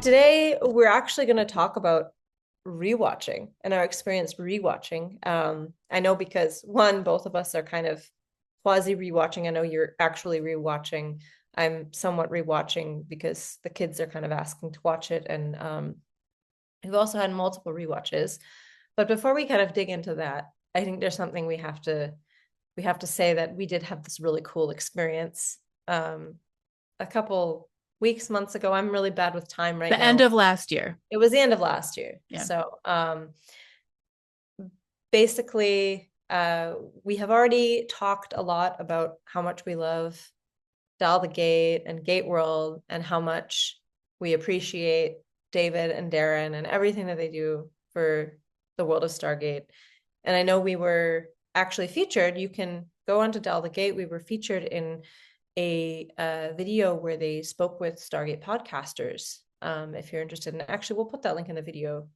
Today, we're actually going to talk about rewatching and our experience rewatching. I know because one, both of us are kind of quasi rewatching. I know you're actually rewatching. I'm somewhat rewatching because the kids are kind of asking to watch it, and we've also had multiple rewatches. But before we kind of dig into that, I think there's something we have to say that we did have this really cool experience a couple weeks, months ago. I'm really bad with time right The now. end of last year. It was the end of last year. Yeah. So basically, we have already talked a lot about how much we love Dial the Gate and Gate World and how much we appreciate David and Darren and everything that they do for the world of Stargate. And I know we were actually featured. You can go onto Dial the Gate. We were featured in a video where they spoke with Stargate podcasters. If you're interested in it, actually, we'll put that link in the video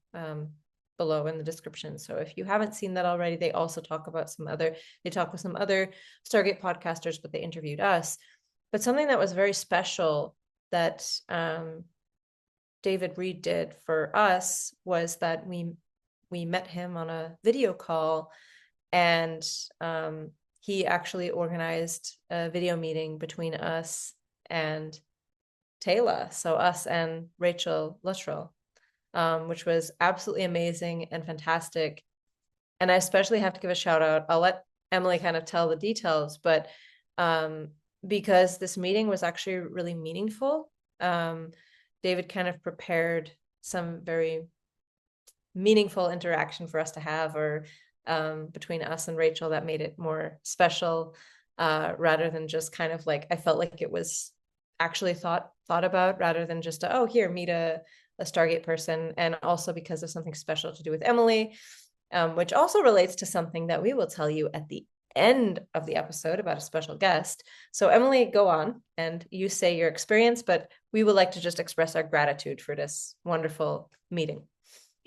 below in the description. So if you haven't seen that already, they also talk about they talk with some other Stargate podcasters, but they interviewed us. But something that was very special that David Reed did for us was that we met him on a video call, and he actually organized a video meeting between us and Taylor, so us and Rachel Luttrell, which was absolutely amazing and fantastic. And I especially have to give a shout out. I'll let Emily kind of tell the details, but because this meeting was actually really meaningful, David kind of prepared some very meaningful interaction for us to have, or between us and Rachel, that made it more special, rather than just kind of like, I felt like it was actually thought about, rather than just oh, here, meet a Stargate person. And also because of something special to do with Emily, which also relates to something that we will tell you at the end of the episode about a special guest. So Emily, go on and you say your experience, but we would like to just express our gratitude for this wonderful meeting.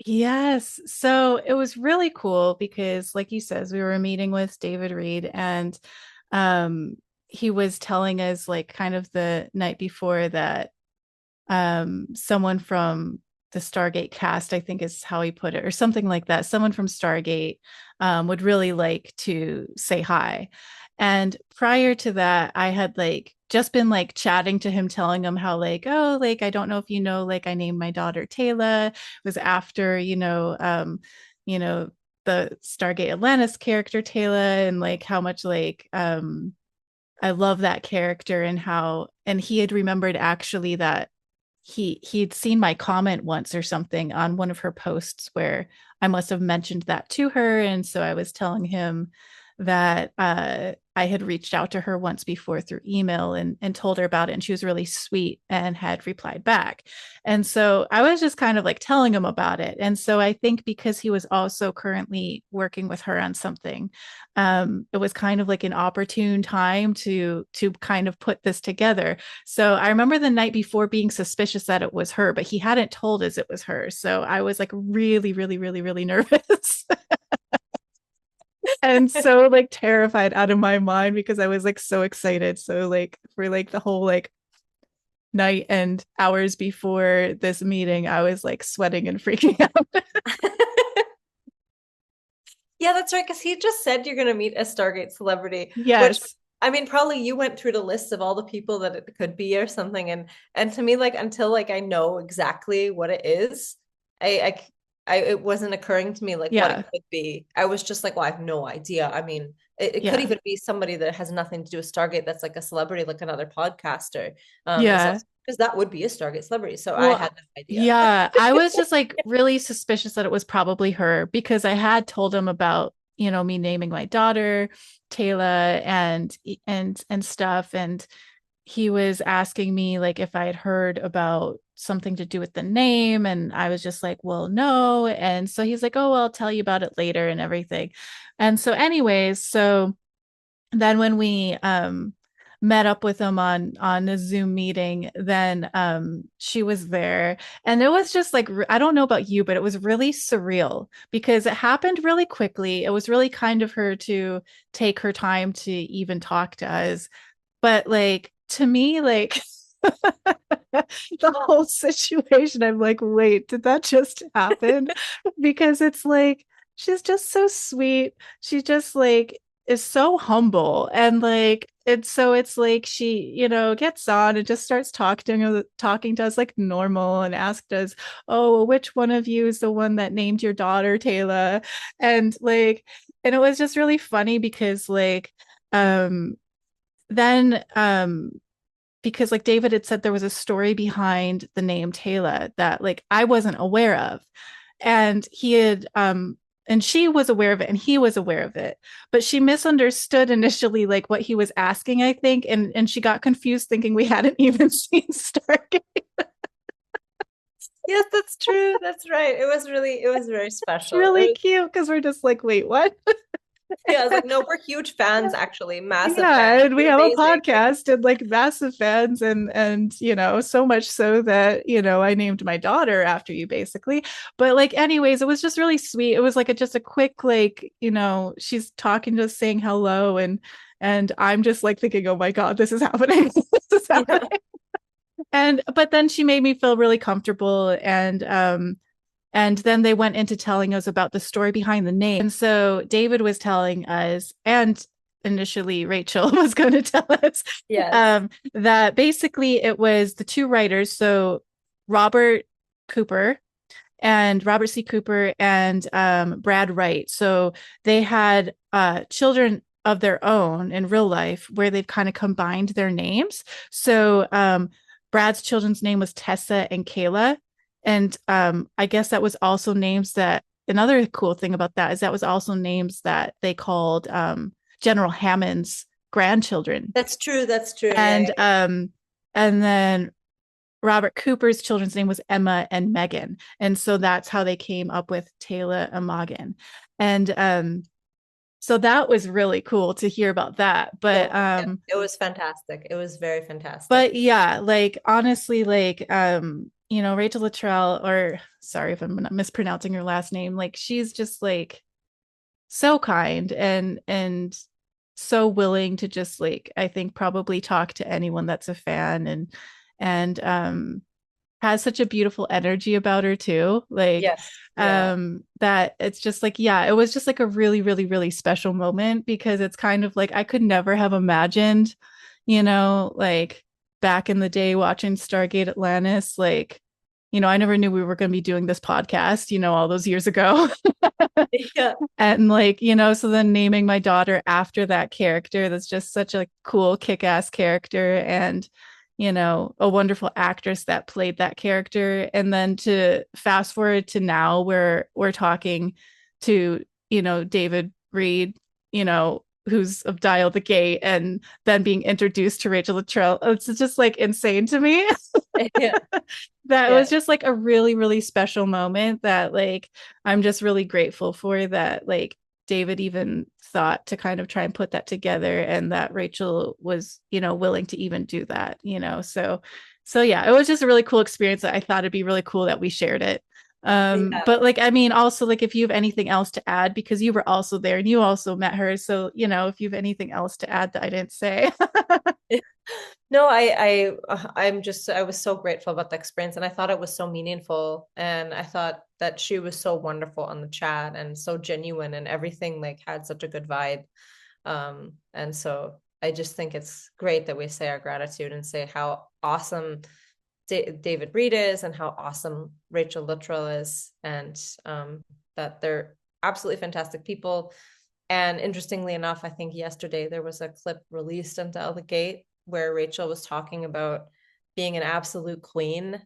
Yes. So it was really cool because, like you says, we were meeting with David Reed, and he was telling us, like, kind of the night before, that someone from the Stargate cast, I think is how he put it, or something like that. Someone from Stargate would really like to say hi. And prior to that, I had like just been like chatting to him, telling him how, like, oh, like, I don't know if you know, like, I named my daughter Taylor. It was after, you know, the Stargate Atlantis character Taylor, and like how much like I love that character, and how, and he had remembered actually that he'd seen my comment once or something on one of her posts where I must have mentioned that to her. And so I was telling him that I had reached out to her once before through email, and told her about it. And she was really sweet and had replied back. And so I was just kind of like telling him about it. And so I think because he was also currently working with her on something, it was kind of like an opportune time to kind of put this together. So I remember the night before being suspicious that it was her, but he hadn't told us it was her. So I was like really, really, really, really nervous. And so like terrified out of my mind because I was like so excited. So like for like the whole like night and hours before this meeting, I was like sweating and freaking out. Yeah, that's right. Because he just said you're going to meet a Stargate celebrity, which, Yes. I mean, probably you went through the list of all the people that it could be or something. And to me, like, until like I know exactly what it is, I, it wasn't occurring to me like what it Yeah. could be. I was just like, well, I have no idea. I mean, it could Yeah. even be somebody that has nothing to do with Stargate, that's like a celebrity, like another podcaster. Is Yeah. also because that would be a Stargate celebrity. So I Well, had no idea. yeah, I was just like really suspicious that it was probably her because I had told him about, me naming my daughter Taylor, and stuff. And he was asking me like if I had heard about something to do with the name. And I was just like, well, no. And so he's like, oh, well, I'll tell you about it later and everything. And so, anyways, so then when we met up with him on a Zoom meeting, then she was there, and it was just like, I don't know about you, but it was really surreal because it happened really quickly. It was really kind of her to take her time to even talk to us, but like to me, like The whole situation. I'm like, wait, did that just happen? Because it's like she's just so sweet. She just like is so humble and like it's like she, gets on and just starts talking to us like normal and asked us, oh, well, which one of you is the one that named your daughter Taylor? And like, and it was just really funny because like um then because like David had said there was a story behind the name Taylor that like I wasn't aware of. And he had and she was aware of it and he was aware of it. But she misunderstood initially like what he was asking, I think, and she got confused thinking we hadn't even seen Stargate. Yes, that's true. That's right. It was very It's special. really cute because we're just like, wait, what? Yeah, I was like, no, we're huge fans, actually, massive Yeah, fans. and we You're have a amazing. Like, podcast and like massive fans and so much so that I named my daughter after you basically. But like anyways, it was just really sweet. It was like just a quick like, she's talking to us saying hello and I'm just like thinking, "Oh my God, this is happening." This is yeah, happening. And but then she made me feel really comfortable and then they went into telling us about the story behind the name. And so David was telling us, and initially Rachel was going to tell us, yes, that basically it was the two writers, so Robert Cooper and Robert C. Cooper and Brad Wright. So they had children of their own in real life where they've kind of combined their names. So Brad's children's name was Tessa and Kayla. And I guess that was also names that another cool thing about that is that was also names that they called General Hammond's grandchildren. that's true. That's true. Yeah, And and then Robert Cooper's children's name was Emma and Megan. And so that's how they came up with Taylor and Morgan. And so that was really cool to hear about that. yeah, it was fantastic. It was very fantastic. But yeah, like honestly, like Rachel Luttrell, or sorry if I'm not mispronouncing her last name, like she's just like so kind and so willing to just like I think probably talk to anyone that's a fan and has such a beautiful energy about her too. Like Yes, yeah, that it's just like yeah, it was just like a really really really special moment because it's kind of like I could never have imagined, like back in the day watching Stargate Atlantis, like I never knew we were going to be doing this podcast, all those years ago. yeah, And like, so then naming my daughter after that character, that's just such a cool kick-ass character and a wonderful actress that played that character. And then to fast forward to now where we're talking to, David Reed, who's of Dial the Gate and then being introduced to Rachel Luttrell. It's just like insane to me. yeah, That yeah. was just like a really, really special moment that like I'm just really grateful for that like David even thought to kind of try and put that together and that Rachel was, willing to even do that, so yeah, it was just a really cool experience that I thought it'd be really cool that we shared it. Yeah. But like I mean also like if you have anything else to add because you were also there and you also met her, so if you have anything else to add that I didn't say. No, I was so grateful about the experience and I thought it was so meaningful and I thought that she was so wonderful on the chat and so genuine and everything like had such a good vibe. And so I just think it's great that we say our gratitude and say how awesome David Reed is and how awesome Rachel Luttrell is and that they're absolutely fantastic people. And interestingly enough, I think yesterday there was a clip released into the Gate where Rachel was talking about being an absolute queen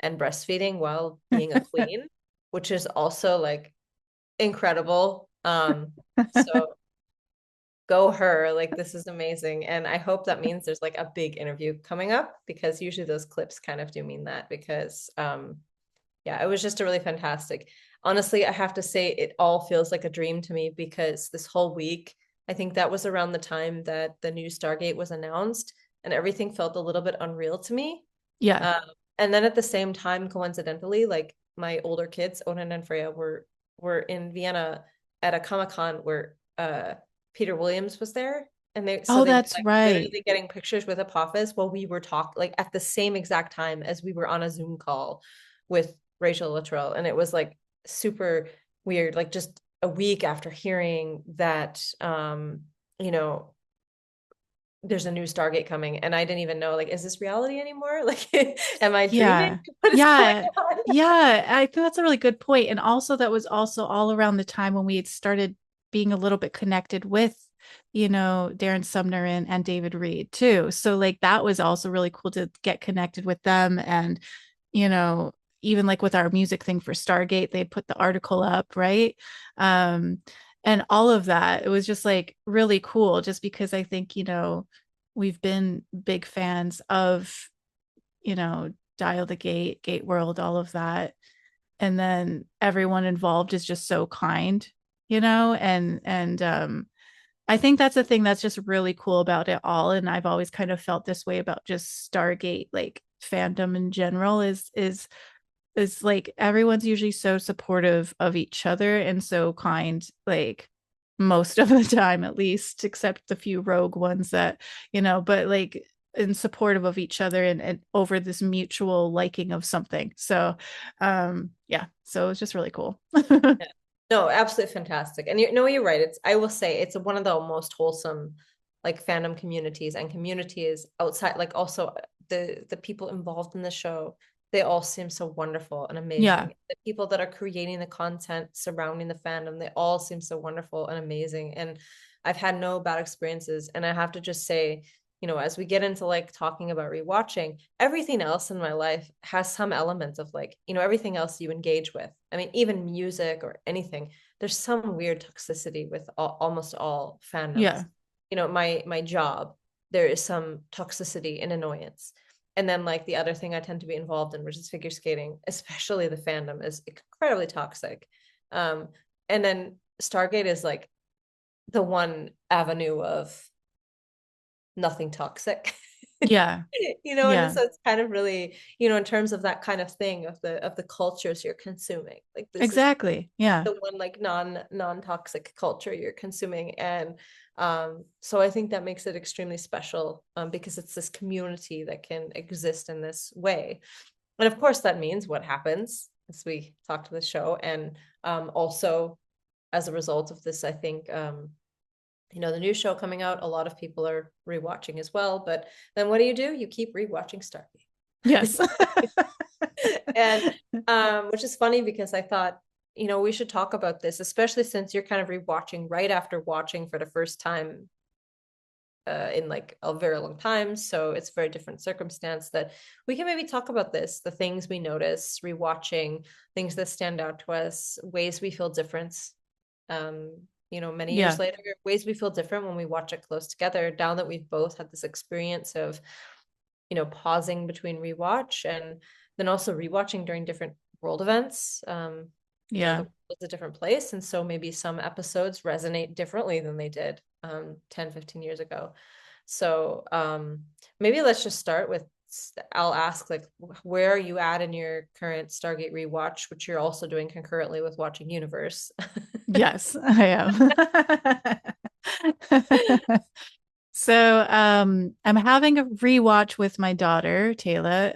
and breastfeeding while being a queen, which is also like incredible. So go her, like this is amazing. And I hope that means there's like a big interview coming up because usually those clips kind of do mean that because yeah, it was just a really fantastic. Honestly, I have to say it all feels like a dream to me because this whole week, I think that was around the time that the new Stargate was announced and everything felt a little bit unreal to me. Yeah. Um, and then at the same time, coincidentally, like my older kids, Onan and Freya, were in Vienna at a Comic-Con where Peter Williams was there. And Oh, they were that's like right. literally getting pictures with Apophis while we were talking, like at the same exact time as we were on a Zoom call with Rachel Luttrell. And it was like super weird, like just a week after hearing that, you know, there's a new Stargate coming, and I didn't even know, like, is this reality anymore? Like, am I dreaming? Yeah. What is going Yeah. on? Yeah. I think that's a really good point. And also, that was also all around the time when we had started being a little bit connected with, Darren Sumner and David Reed too. So, like, that was also really cool to get connected with them. And, you know, even like with our music thing for Stargate, they put the article up, right? Um, and all of that, it was just like really cool, just because I think, we've been big fans of, Dial the Gate, Gate World, all of that. And then everyone involved is just so kind, and I think that's the thing that's just really cool about it all. And I've always kind of felt this way about just Stargate, like fandom in general, is like everyone's usually so supportive of each other and so kind, like most of the time at least, except the few rogue ones that, but like and supportive of each other, and over this mutual liking of something. So yeah, so it's just really cool. Yeah. No, absolutely fantastic. And you know, you're right. I will say it's one of the most wholesome like fandom communities, and communities outside, like also the people involved in the show, they all seem so wonderful and Yeah. amazing. The people that are creating the content surrounding the fandom, they all seem so wonderful and amazing. And I've had no bad experiences. And I have to just say, as we get into like talking about rewatching, everything else in my life has some elements of like, everything else you engage with. I mean, even music or anything, there's some weird toxicity with almost all fandoms. Yeah. My job, there is some toxicity and annoyance. And then like the other thing I tend to be involved in, which is figure skating, especially the fandom, is incredibly toxic. Um, and then Stargate is like the one avenue of nothing toxic. Yeah. And Yeah. so it's kind of really, in terms of that kind of thing of the cultures you're consuming, like this is Exactly. Yeah. the one like non-toxic culture you're consuming. And so I think that makes it extremely special, because it's this community that can exist in this way. And of course that means what happens as we talk to the show. And also as a result of this, I think the new show coming out, a lot of people are rewatching as well. But then what do? You keep rewatching Yes. Stargate. And which is funny because I thought, we should talk about this, especially since you're kind of rewatching right after watching for the first time in like a very long time. So it's a very different circumstance, that we can maybe talk about this, the things we notice rewatching, things that stand out to us, ways we feel different. Many years Yeah. later, ways we feel different when we watch it close together, now that we've both had this experience of, pausing between rewatch and then also rewatching during different world events. The Yeah. world is a different place. And so maybe some episodes resonate differently than they did 10, 15 years ago. So maybe let's just start with, I'll ask, like, where are you at in your current Stargate rewatch, which you're also doing concurrently with watching Universe? Yes, I am. So I'm having a rewatch with my daughter, Taylor.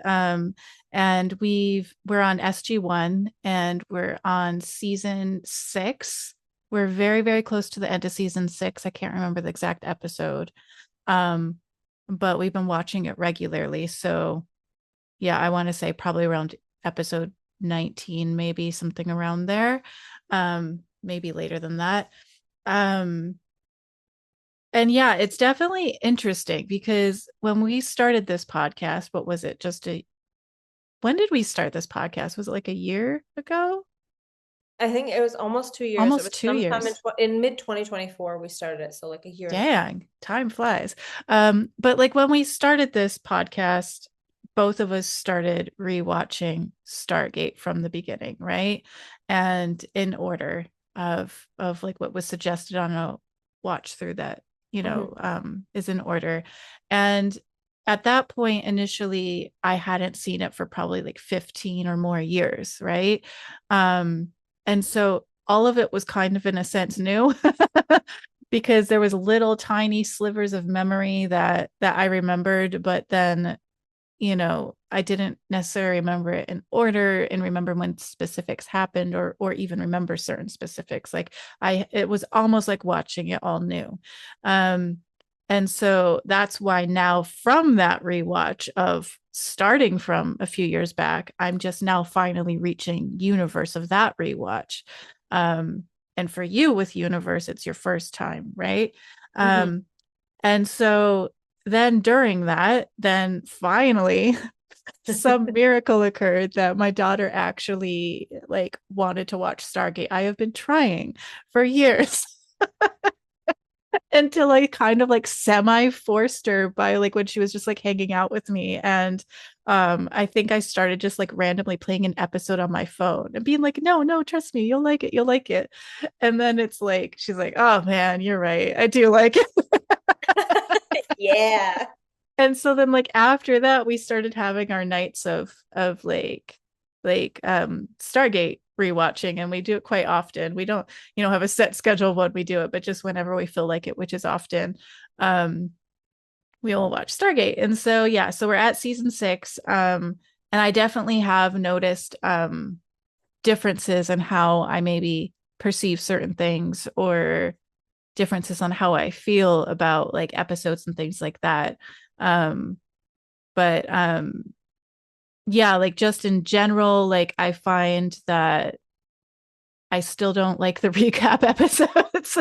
And we're on SG1 and we're on season 6. We're very, very close to the end of season 6. I can't remember the exact episode. Um, but we've been watching it regularly. So yeah, I want to say probably around episode 19, maybe something around there. Maybe later than that. Um, and yeah, it's definitely interesting because when we started this podcast, what was it? When did we start this podcast? Was it like a year ago? I think it was almost 2 years. It Almost was two sometime years. in mid 2024 we started it, so like a year and a half. Dang, time flies. But like when we started this podcast, both of us started rewatching Stargate from the beginning, right? And in order of like what was suggested on a watch through that, Mhm. is in order. And at that point, initially, I hadn't seen it for probably like 15 or more years, right? Um, and so all of it was kind of in a sense new. because there was little tiny slivers of memory that I remembered, but then I didn't necessarily remember it in order and remember when specifics happened or even remember certain specifics. Like it was almost like watching it all new. Um, and so that's why now from that rewatch of starting from a few years back, I'm just now finally reaching universe of that rewatch. Um, and for you with universe, it's your first time, right? Mhm. Um, and so then during that, then finally some miracle occurred that my daughter actually like wanted to watch Stargate. I have been trying for years until I kind of like semi forced her by like when she was just like hanging out with me. And I think I started just like randomly playing an episode on my phone and being like, no, no, trust me, you'll like it, you'll like it. And then it's like she's like, oh man, you're right, I do like it. Yeah. And so then like after that we started having our nights of Stargate rewatching, and we do it quite often. We don't have a set schedule when we do it, but just whenever we feel like it, which is often. um we will watch Stargate. And so yeah, so we're at season 6. And I definitely have noticed differences in how I maybe perceive certain things, or differences on how I feel about like episodes and things like that. Um, but yeah, like just in general, like I find that I still don't like the recap episodes.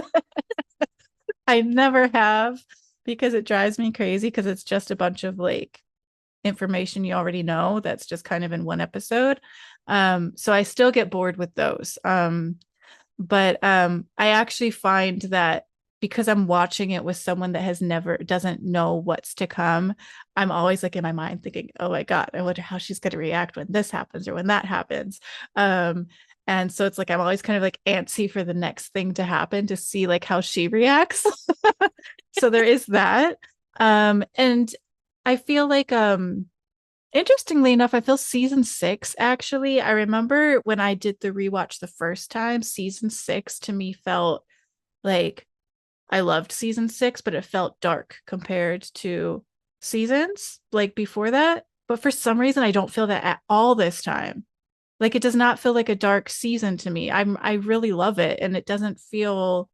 I never have, because it drives me crazy because it's just a bunch of like information you already know that's just kind of in one episode. So I still get bored with those. But I actually find that because I'm watching it with someone that doesn't know what's to come, I'm always like in my mind thinking, oh my God, I wonder how she's going to react when this happens or when that happens. um and so it's like I'm always kind of like antsy for the next thing to happen to see like how she reacts. So there is that. And I feel like interestingly enough, I feel season 6 actually. I remember when I did the rewatch the first time, season 6 to me felt like I loved season 6, but it felt dark compared to seasons like before that. But for some reason, I don't feel that at all this time. Like it does not feel like a dark season to me. I really love it, and it doesn't feel.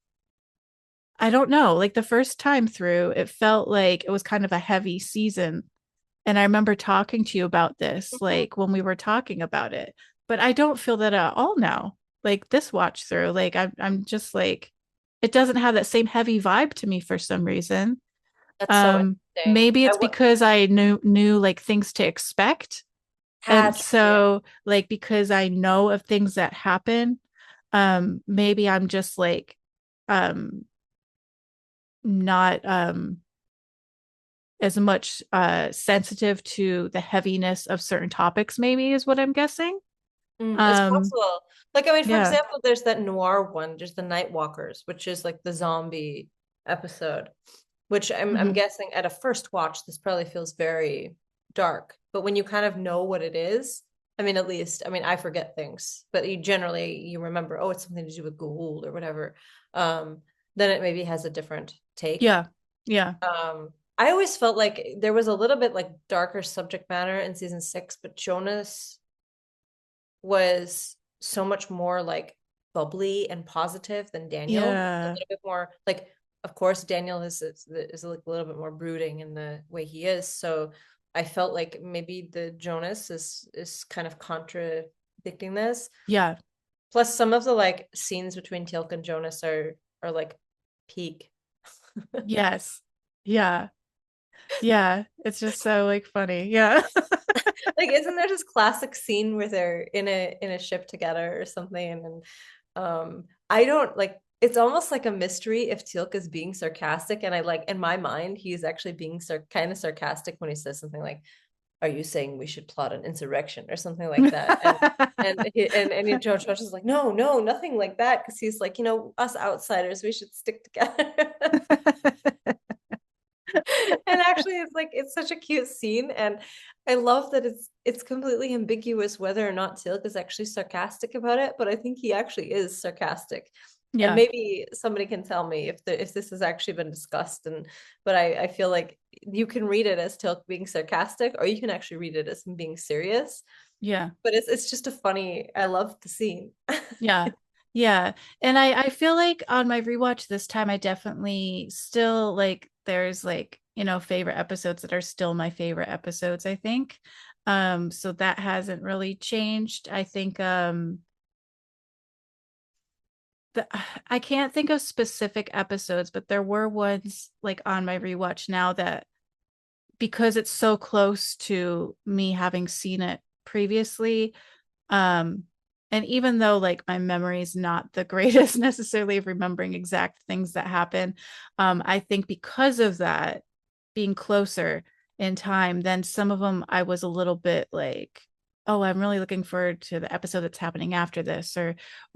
I don't know. Like the first time through, it felt like it was kind of a heavy season. And I remember talking to you about this, Mhm. like when we were talking about it, but I don't feel that at all now. Like this watch through, like I'm just like, it doesn't have that same heavy vibe to me for some reason. That's so interesting. Maybe it's because I knew like things to expect. And Had to be it. so like because I know of things that happen, maybe I'm just like um not as much sensitive to the heaviness of certain topics, maybe is what I'm guessing. It's um possible. Like, I mean, for yeah. example, there's that noir one, just the Night Walkers, which is like the zombie episode, which I'm Mhm. guessing at a first watch, this probably feels very dark. But when you kind of know what it is, I mean, at least, I mean, I forget things, but you remember, oh, it's something to do with Gould or whatever. Um, then it maybe has a different take. Yeah. Yeah. I always felt like there was a little bit like darker subject matter in season 6, but Jonas was so much more like bubbly and positive than Daniel. A Yeah. little bit more like, of course, Daniel is like a little bit more brooding in the way he is. So I felt like maybe the Jonas is kind of contradicting this. Yeah. Plus, some of the like scenes between Teal'c and Jonas are like peak. Yes. Yeah. Yeah. It's just so like funny. Yeah. Like, isn't there this classic scene where they're in a ship together or something? And I don't like, it's almost like a mystery if Teal'c is being sarcastic. And I like, in my mind, he's actually being kind of sarcastic when he says something like, "Are you saying we should plot an insurrection or something like that?" And George Bush is like, "No, no, nothing like that," because he's like, us outsiders, we should stick together. And actually it's such a cute scene, and I love that it's completely ambiguous whether or not Teal'c is actually sarcastic about it, but I think he actually is sarcastic. And Yeah. maybe somebody can tell me if this has actually been discussed. And but I feel like you can read it as Teal'c being sarcastic, or you can actually read it as him being serious. Yeah. But it's just a funny. I love the scene. Yeah. Yeah. And I feel like on my rewatch this time, I definitely still like there's like, favorite episodes that are still my favorite episodes, I think. So that hasn't really changed. I think the, I can't think of specific episodes, but there were ones like on my rewatch now that because it's so close to me having seen it previously, um and even though like my memory is not the greatest necessarily of remembering exact things that happen, I think because of that being closer in time, then some of them I was a little bit like, oh, I'm really looking forward to the episode that's happening after this, or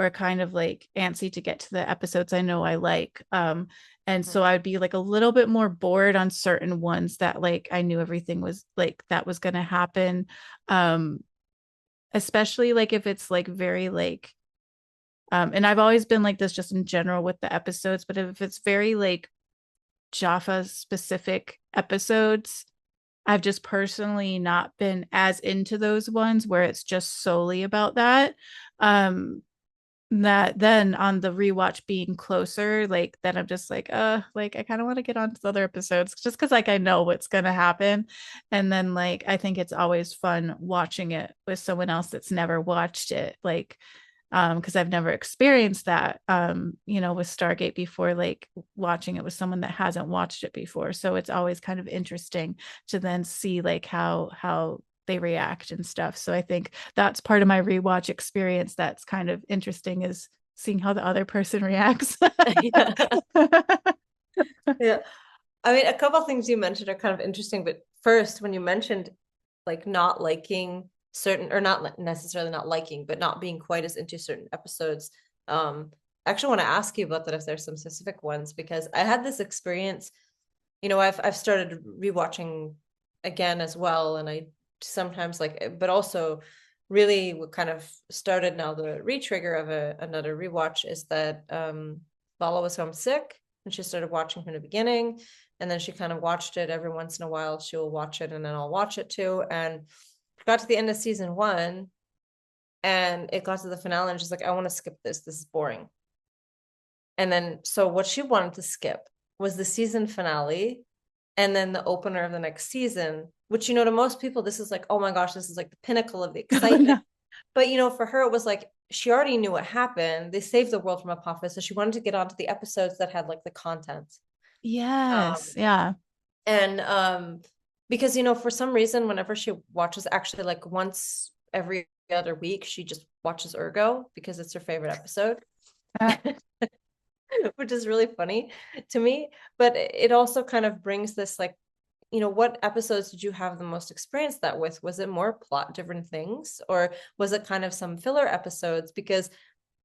kind of like antsy to get to the episodes I know I like. And so I'd be like a little bit more bored on certain ones that like I knew everything was like that was going to happen. um Especially like if it's like very like and I've always been like this just in general with the episodes, but if it's very like Jaffa specific episodes, I've just personally not been as into those ones where it's just solely about that. um that then on the rewatch being closer, like then I'm just like I kind of want to get on to the other episodes just because like I know what's gonna happen. And then like I think it's always fun watching it with someone else that's never watched it, like because I've never experienced that, with Stargate before, like watching it with someone that hasn't watched it before. So it's always kind of interesting to then see like how they react and stuff. So I think that's part of my rewatch experience that's kind of interesting, is seeing how the other person reacts. Yeah. Yeah. I mean, a couple of things you mentioned are kind of interesting, but first, when you mentioned like not liking certain, or not necessarily not liking, but not being quite as into certain episodes, I actually want to ask you about that if there's some specific ones, because I had this experience, I've started rewatching again as well, and I sometimes like, but also really what kind of started now the re-trigger of another rewatch is that Lala was homesick and she started watching from the beginning, and then she kind of watched it every once in a while. She will watch it and then I'll watch it too. And got to the end of season 1 and it got to the finale and she's like, I want to skip this. This is boring. And then so what she wanted to skip was the season finale and then the opener of the next season, which, to most people, this is like, oh my gosh, this is like the pinnacle of the Oh, excitement. no. But, for her, it was like, she already knew what happened. They saved the world from Apophis. So she wanted to get onto the episodes that had like the content. Yes. Um, Yeah. and because, for some reason, whenever she watches, actually like once every other week, she just watches Ergo because it's her favorite episode. Which is really funny to me. But it also kind of brings this like, what episodes did you have the most experience that with? Was it more plot different things, or was it kind of some filler episodes? Because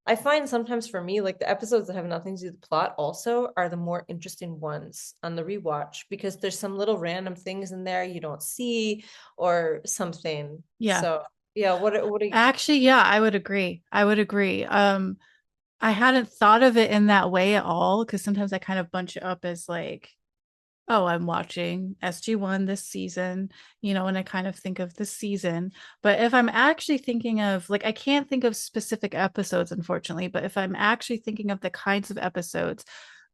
I find sometimes for me, like the episodes that have nothing to do with the plot also are the more interesting ones on the rewatch, because there's some little random things in there you don't see or something. Yeah. So yeah, what do you? Actually, yeah, I would agree. I would agree. I hadn't thought of it in that way at all, because sometimes I kind of bunch it up as like, oh, I'm watching SG1 this season, and I kind of think of the season. But if I'm actually thinking of, like, I can't think of specific episodes, unfortunately, but if I'm actually thinking of the kinds of episodes,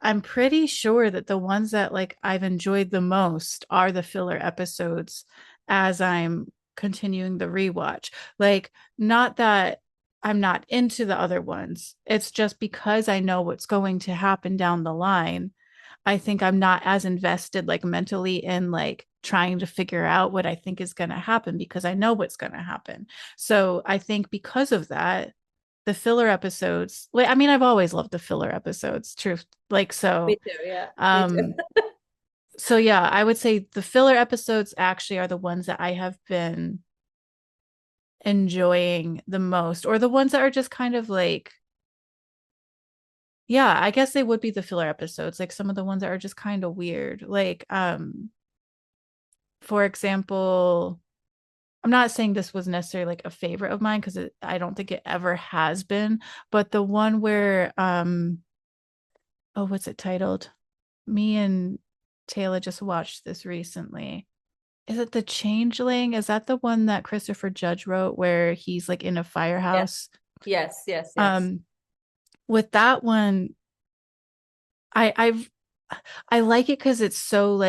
I'm pretty sure that the ones that like I've enjoyed the most are the filler episodes as I'm continuing the rewatch. Like, not that I'm not into the other ones. It's just because I know what's going to happen down the line. I think I'm not as invested like mentally in like trying to figure out what I think is going to happen because I know what's going to happen. So I think because of that, the filler episodes, like, I mean, I've always loved the filler episodes, truth. Like, Me so, too, yeah, me too. um, so yeah, I would say the filler episodes actually are the ones that I have been enjoying the most, or the ones that are just kind of like, yeah, I guess they would be the filler episodes, like some of the ones that are just kind of weird. Like, for example, I'm not saying this was necessarily like a favorite of mine because I don't think it ever has been, but the one where oh, what's it titled? Me and Taylor just watched this recently. Is it The Changeling? Is that the one that Christopher Judge wrote where he's like in a Yes, firehouse? yes, yes, yes. Um, with that one, I've I like it because it's so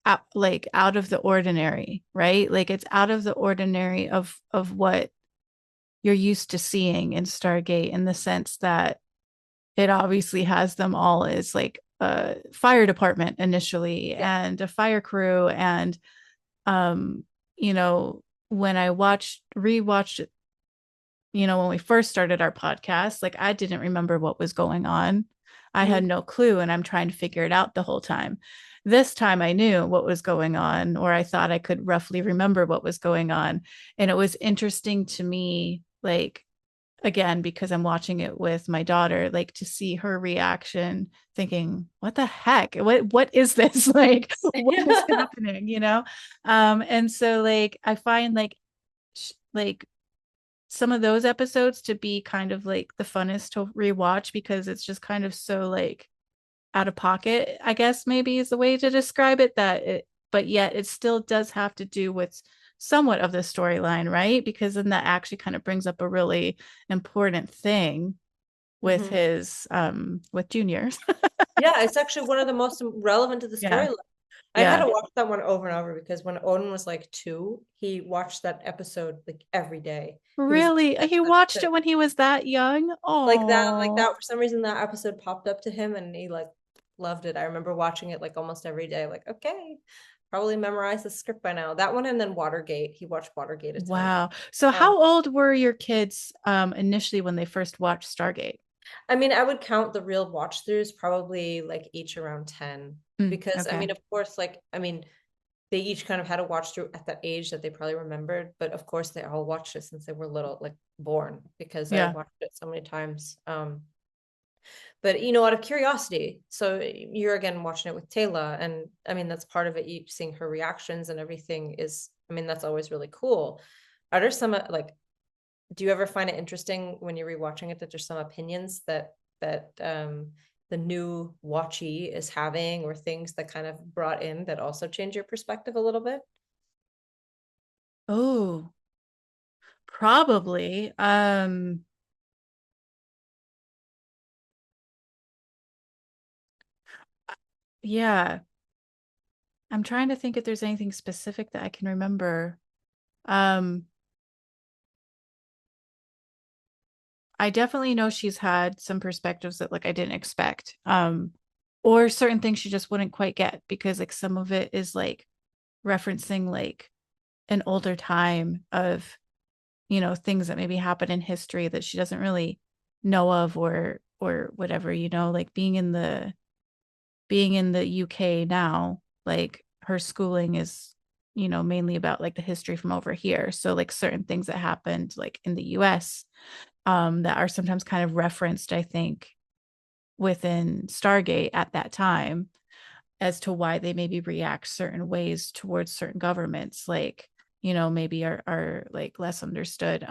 out of the ordinary, right? Like it's out of the ordinary of what you're used to seeing in Stargate in the sense that it obviously has them all as like a fire department initially Yeah. and a fire crew and um you know when I rewatched it, when we first started our podcast, like I didn't remember what was going on. I had Mhm. no clue and I'm trying to figure it out the whole time. This time I knew what was going on, or I thought I could roughly remember what was going on. And it was interesting to me, like, again, because I'm watching it with my daughter, like to see her reaction, thinking, what the heck? What is this? Like, what is happening? And so like I find like some of those episodes to be kind of like the funnest to rewatch because it's just kind of so like out of pocket, I guess maybe is the way to describe it, but yet it still does have to do with somewhat of the storyline, right? Because then that actually kind of brings up a really important thing with Mhm. his with Junior. Yeah, it's actually one of the most relevant to the Yeah. storyline. I had Yeah. to watch that one over and over because when Odin was like 2, he watched that episode like every day. He was Really? He watched it when he was that young? like Oh. that. For some reason, that episode popped up to him, and he like loved it. I remember watching it like almost every day. Like, okay, probably memorized the script by now. That one, and then Watergate. He watched Watergate a ton. Wow. So Um, how old were your kids initially when they first watched Stargate? I mean, I would count the real watch throughs probably like each around 10 because I Okay. mean, of course, like I mean, they each kind of had a watch through at that age that they probably remembered, but of course they all watched it since they were little, like born, because I Yeah. watched it so many times. But out of curiosity, so you're again watching it with Taylor, and I mean that's part of it. You seeing her reactions and everything is, I mean, that's always really cool. Are there some like, do you ever find it interesting when you're rewatching it that there's some opinions that the new watchee is having, or things that kind of brought in that also change your perspective a little bit? Oh, probably. Yeah. I'm trying to think if there's anything specific that I can remember. Um, I definitely know she's had some perspectives that like I didn't expect. Or certain things she just wouldn't quite get because like some of it is like referencing like an older time of, things that maybe happened in history that she doesn't really know of or whatever, like being in the UK now, like her schooling is, mainly about like the history from over here. So like certain things that happened like in the US that are sometimes kind of referenced, I think, within Stargate at that time as to why they maybe react certain ways towards certain governments, like, maybe are like less understood.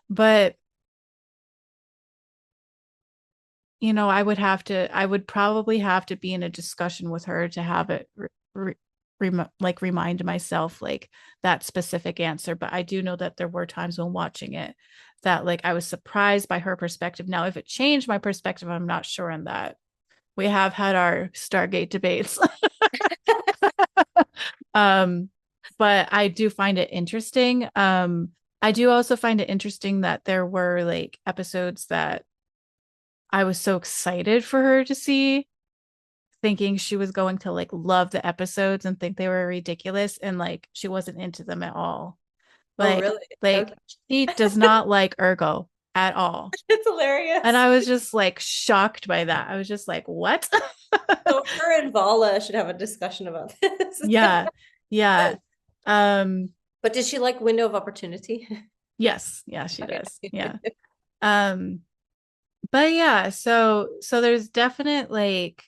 But I would probably have to be in a discussion with her to have it like remind myself like that specific answer. But I do know that there were times when watching it that like I was surprised by her perspective. Now, if it changed my perspective, I'm not sure on that. We have had our Stargate debates. um, but I do find it interesting. I do also find it interesting that there were like episodes that I was so excited for her to see, thinking she was going to like love the episodes and think they were ridiculous, and like she wasn't into them at all. Oh, Like really? like Okay. she does not like Ergo at all. It's And hilarious. I was just like shocked by that. I was just like, what? So her and Vala should have a discussion about this. Yeah. Yeah. Um But did she like Window of Opportunity? yes, yeah, she Okay. does. Yeah. Um but yeah, so there's definite like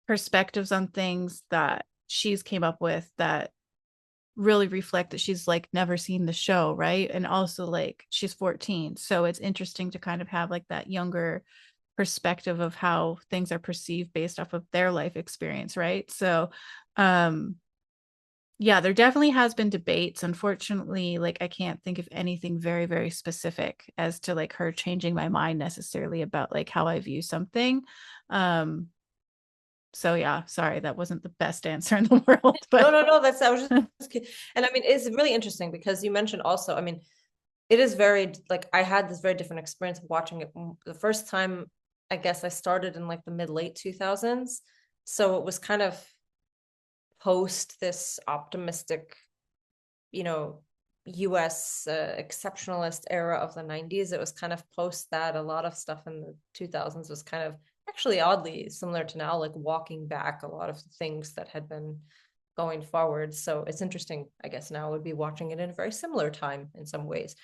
perspectives on things that she's came up with that really reflect that she's like never seen the show, right? And also like she's 14. So it's interesting to kind of have like that younger perspective of how things are perceived based off of their life experience, right? So yeah, there definitely has been debates. Unfortunately, like I can't think of anything very, very specific as to like her changing my mind necessarily about like how I view something. Um, so yeah, sorry, that wasn't the best answer in the world, but No, I was just and I mean, it's really interesting because you mentioned also, I mean, it is very like I had this very different experience of watching it the first time. I guess I started in like the mid late 2000s, so it was kind of post this optimistic, you know, US exceptionalist era of the 90s. It was kind of post that. A lot of stuff in the 2000s was kind of actually oddly similar to now, like walking back a lot of things that had been going forward. So it's interesting, I guess now would be watching it in a very similar time in some ways.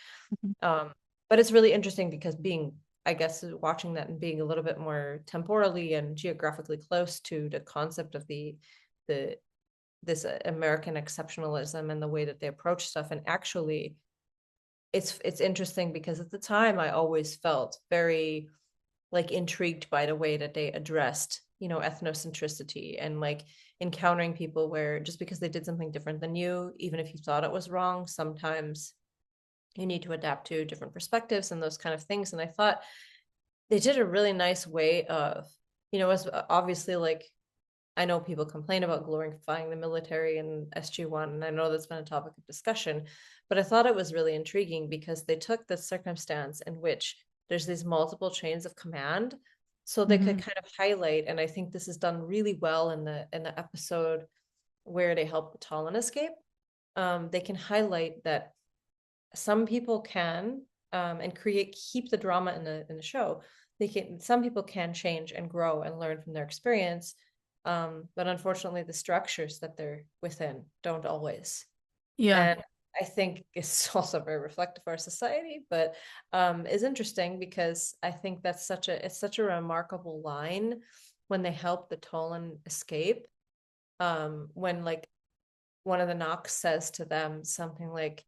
But it's really interesting because being, I guess, watching that and being a little bit more temporally and geographically close to the concept of the this American exceptionalism and the way that they approach stuff. And actually, it's interesting because at the time I always felt very like intrigued by the way that they addressed, you know, ethnocentricity and like encountering people where just because they did something different than you, even if you thought it was wrong, sometimes you need to adapt to different perspectives and those kind of things. And I thought they did a really nice way of, you know, as obviously like I know people complain about glorifying the military in SG1, and I know that's been a topic of discussion, but I thought it was really intriguing because they took the circumstance in which there's these multiple chains of command, so they could kind of highlight, and I think this is done really well in the episode where they help Talon escape. They can highlight that some people can and keep the drama in the show. Some people can change and grow and learn from their experience, but unfortunately, the structures that they're within don't always. yeah. And I think it's also very reflective of our society, but is interesting because I think it's such a remarkable line when they help the Tolan escape. When like one of the Nox says to them something like,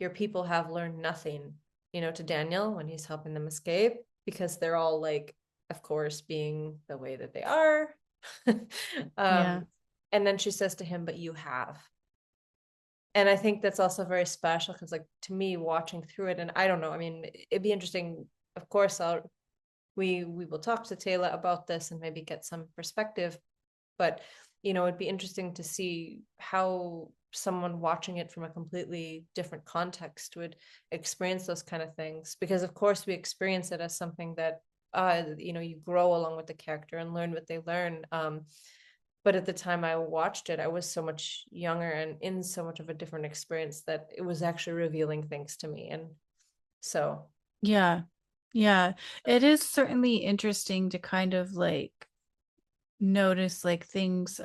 "Your people have learned nothing," you know, to Daniel when he's helping them escape because they're all like, of course, being the way that they are. Yeah. And then she says to him, "But you have." And I think that's also very special because, like, to me, watching through it, and I don't know, I mean, it'd be interesting. Of course, we will talk to Taylor about this and maybe get some perspective. But you know, it'd be interesting to see how someone watching it from a completely different context would experience those kind of things. Because of course, we experience it as something that you know, you grow along with the character and learn what they learn. But at the time I watched it, I was so much younger and in so much of a different experience that it was actually revealing things to me. And so, Yeah. Yeah. It is certainly interesting to kind of like notice like things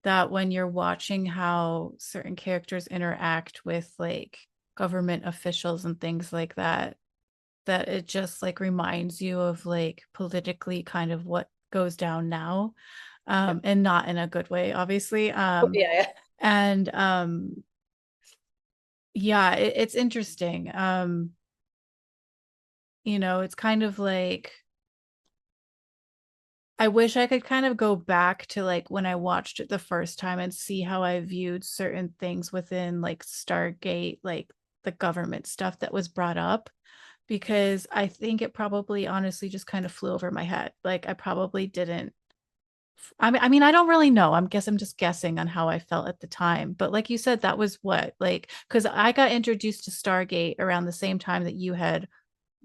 that when you're watching how certain characters interact with like government officials and things like that, that it just like reminds you of like politically kind of what goes down now, yeah, and not in a good way, obviously. yeah. And yeah, it's interesting. You know, it's kind of like I wish I could kind of go back to like when I watched it the first time and see how I viewed certain things within like Stargate, like the government stuff that was brought up, because I think it probably honestly just kind of flew over my head. Like I probably didn't. I mean, I don't really know. I guess I'm just guessing on how I felt at the time. But like you said, that was what, like, because I got introduced to Stargate around the same time that you had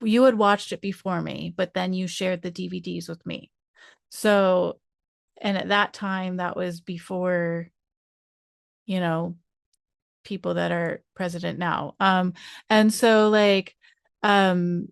watched it before me, but then you shared the DVDs with me. So, and at that time, that was before, you know, people that are president now. And so like, um,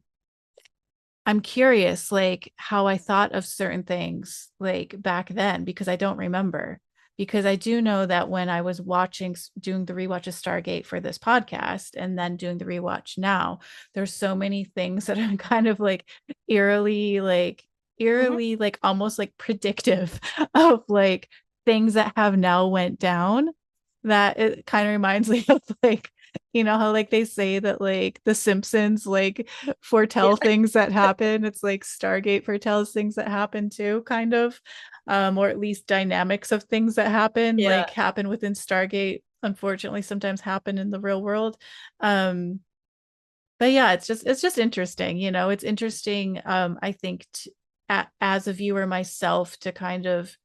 I'm curious, like how I thought of certain things like back then, because I don't remember. Because I do know that when I was doing the rewatch of Stargate for this podcast and then doing the rewatch now, there's so many things that are kind of like eerily, like Mhm. eerily, like almost like predictive of like things that have now went down. That it kind of reminds me of like You know how like they say that like the Simpsons like foretell Yeah, things that happen. It's like Stargate foretells things that happen too, kind of. Or at least dynamics of things that happen, like yeah. happen within Stargate, unfortunately sometimes happen in the real world. Um, but yeah, it's just interesting, you know. It's interesting, I think as a viewer myself to kind of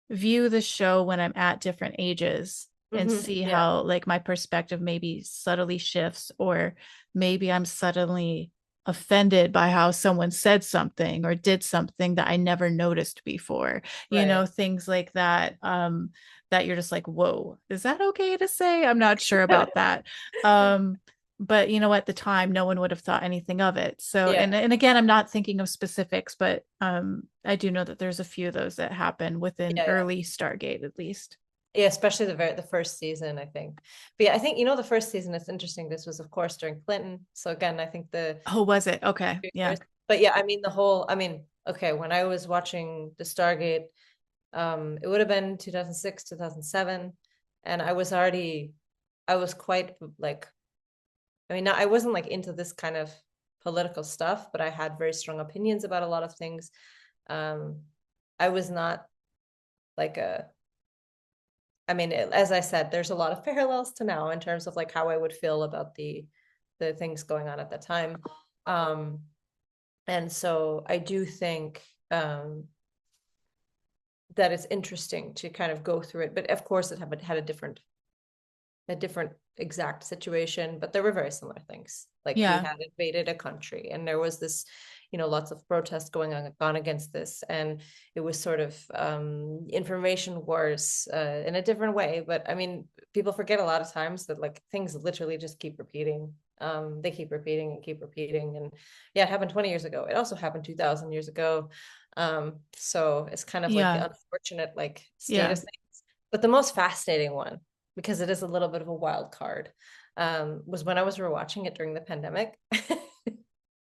view the show when I'm at different ages and see Yeah, how like my perspective maybe subtly shifts, or maybe I'm suddenly offended by how someone said something or did something that I never noticed before. You know, right. things like that, that you're just like, whoa, is that okay to say? I'm not sure about that. Um, but you know, at the time no one would have thought anything of it. So, Yeah, and again, I'm not thinking of specifics, but I do know that there's a few of those that happen within yeah. early Stargate, at least. Yeah, especially the first season, I think. But yeah, I think the first season, it's interesting. This was, of course, during Clinton. So again, I think the Oh, was it? Okay. Yeah. but yeah, I mean the whole, I mean, okay, when I was watching the Stargate, it would have been 2006, 2007, and I was quite like, I mean, I wasn't like into this kind of political stuff, but I had very strong opinions about a lot of things. Um, I was not like I mean, as I said, there's a lot of parallels to now in terms of like how I would feel about the things going on at the time. Um, and so I do think that it's interesting to kind of go through it, but of course it had a different exact situation, but there were very similar things. Like we Yeah. had invaded a country, and there was this, lots of protests going on against this, and it was sort of information wars in a different way. But I mean, people forget a lot of times that like things literally just keep repeating. They keep repeating and keep repeating, and yeah, it happened 20 years ago. It also happened 2,000 years ago. So it's kind of like the Yeah. unfortunate like state Yeah. of things. But the most fascinating one, because it is a little bit of a wild card, was when I was rewatching it during the pandemic.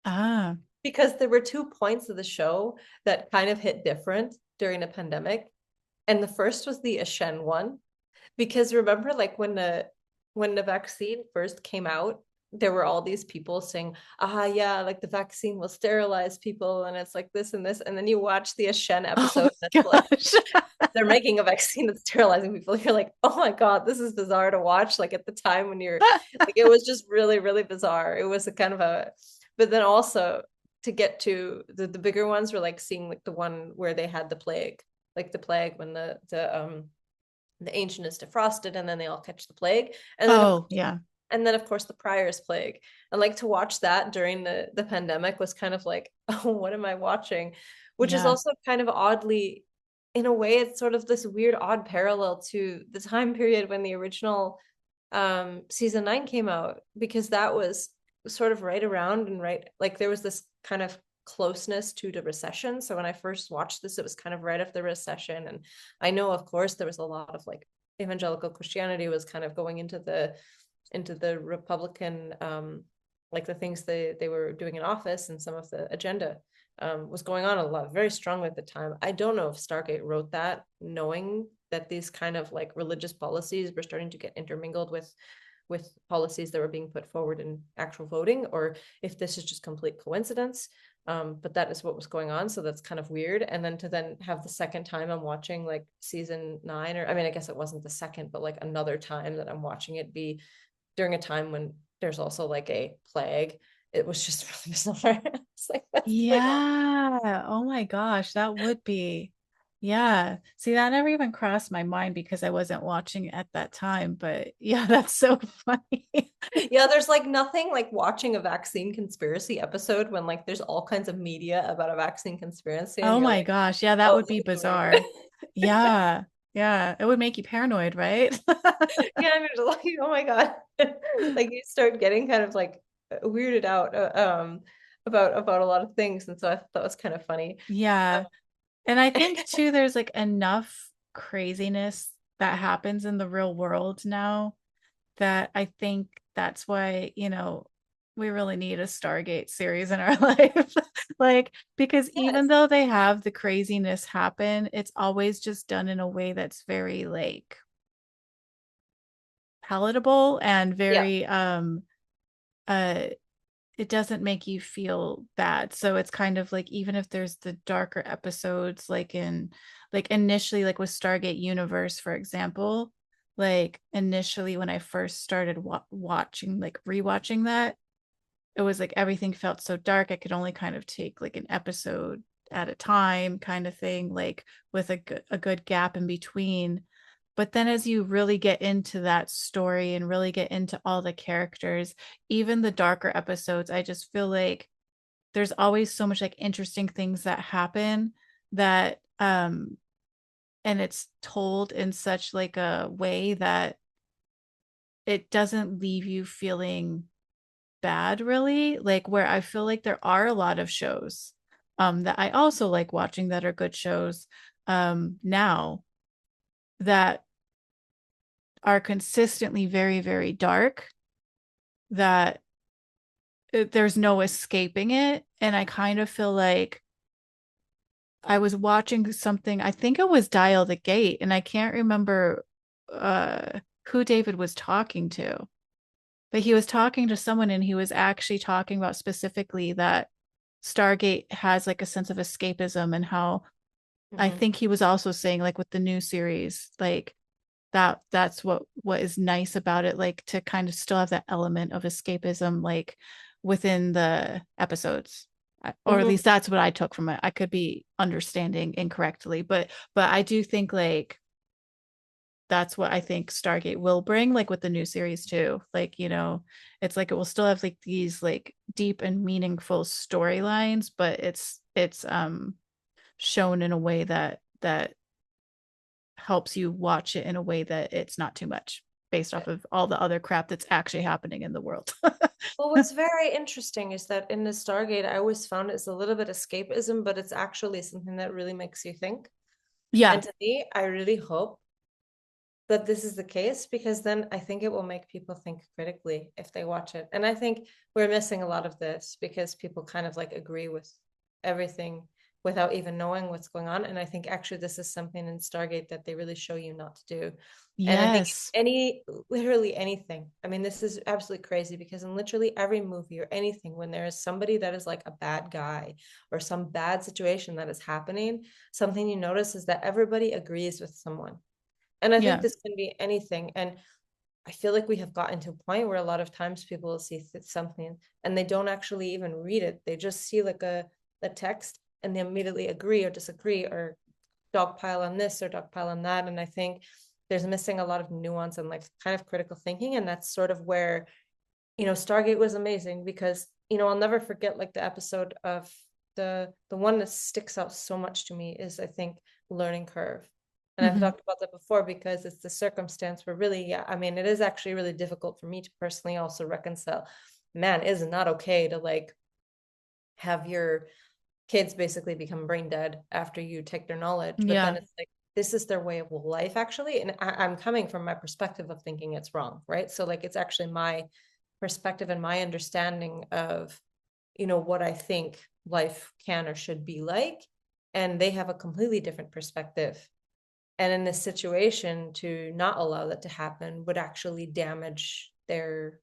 Ah. Because there were 2 points of the show that kind of hit different during the pandemic. And the first was the Ashen one. Because remember, like when the vaccine first came out, there were all these people saying, yeah, like the vaccine will sterilize people, and it's like this and this. And then you watch the Ashen Oh episode, and my it's like gosh. they're making a vaccine that's sterilizing people. You're like, oh my God, this is bizarre to watch. Like at the time when you're like, it was just really, really bizarre. It was a kind of but then also to get to the bigger ones were like seeing like the one where they had the plague, like the plague when the ancient is defrosted and then they all catch the plague. And then Oh, yeah. of course the prior's plague. And like to watch that during the pandemic was kind of like, oh, what am I watching? Which is Yeah. also kind of oddly, in a way, it's sort of this weird odd parallel to the time period when the original season 9 came out, because that was sort of right around and right, like there was this kind of closeness to the recession. So when I first watched this, it was kind of right after the recession. And I know, of course, there was a lot of like evangelical Christianity was kind of going into the Republican, like the things they were doing in office, and some of the agenda was going on a lot, very strongly at the time. I don't know if Stargate wrote that knowing that these kind of like religious policies were starting to get intermingled with policies that were being put forward in actual voting, or if this is just complete coincidence. But that is what was going on. So that's kind of weird. And then to then have the second time I'm watching like season 9, or I mean, I guess it wasn't the second, but like another time that I'm watching it be during a time when there's also like a plague. It was just really bizarre. It's like, what's going on? Yeah. Oh my gosh, that would be. Yeah. See, that never even crossed my mind because I wasn't watching at that time. But yeah, that's so funny. Yeah, there's like nothing like watching a vaccine conspiracy episode when like there's all kinds of media about a vaccine conspiracy, and Oh you're my like, gosh. Yeah, that oh, would be this is weird. bizarre. Yeah. Yeah. It would make you paranoid, right? Yeah, and you're like, oh my God. Like you start getting kind of like weirded out about a lot of things. And so I thought that was kind of funny. Yeah. And I think too, there's like enough craziness that happens in the real world now that I think that's why, we really need a Stargate series in our life. Like, because even Yes. though they have the craziness happen, it's always just done in a way that's very like palatable and Yeah. very uh it doesn't make you feel bad. So it's kind of like, even if there's the darker episodes, like in, like initially, like with Stargate Universe, for example, like initially when I first started watching, like rewatching that, it was like everything felt so dark. I could only kind of take like an episode at a time, kind of thing, like with a good gap in between. But then as you really get into that story and really get into all the characters, even the darker episodes, I just feel like there's always so much like interesting things that happen, that and it's told in such like a way that it doesn't leave you feeling bad, really. Like, where I feel like there are a lot of shows that I also like watching, that are good shows now, that are consistently very, very dark, that there's no escaping it. And I kind of feel like I was watching something, I think it was Dial the Gate, and I can't remember who David was talking to, but he was talking to someone, and he was actually talking about specifically that Stargate has like a sense of escapism, and how I Hmm. think he was also saying, like with the new series, like that's what is nice about it, like to kind of still have that element of escapism, like within the episodes. Or at Hmm. least that's what I took from it. I could be understanding incorrectly, but I do think like that's what I think Stargate will bring, like with the new series too. Like, it's like it will still have like these like deep and meaningful storylines, but it's shown in a way that helps you watch it in a way that it's not too much, based off of all the other crap that's actually happening in the world. Well, what's very interesting is that in the Stargate, I always found it's a little bit escapism, but it's actually something that really makes you think. Yeah. And to me, I really hope that this is the case, because then I think it will make people think critically if they watch it. And I think we're missing a lot of this because people kind of like agree with everything without even knowing what's going on. And I think actually this is something in Stargate that they really show you not to do. And I think Yes. literally anything. I mean, this is absolutely crazy because in literally every movie or anything, when there is somebody that is like a bad guy or some bad situation that is happening, something you notice is that everybody agrees with someone. And I think Yeah. this can be anything. And I feel like we have gotten to a point where a lot of times people will see something and they don't actually even read it. They just see like a text and they immediately agree or disagree or dogpile on this or dogpile on that. And I think there's missing a lot of nuance and like kind of critical thinking. And that's sort of where, Stargate was amazing because, I'll never forget like the episode of the one that sticks out so much to me is I think Learning Curve. And I've Hmm. talked about that before because it's the circumstance where really, yeah, I mean, it is actually really difficult for me to personally also reconcile. Man, is it not okay to like have your kids basically become brain dead after you take their knowledge, but then Yeah. it's like this is their way of life actually. And I'm coming from my perspective of thinking it's wrong, right? So like it's actually my perspective and my understanding of what I think life can or should be like, and they have a completely different perspective. And in this situation, to not allow that to happen would actually damage their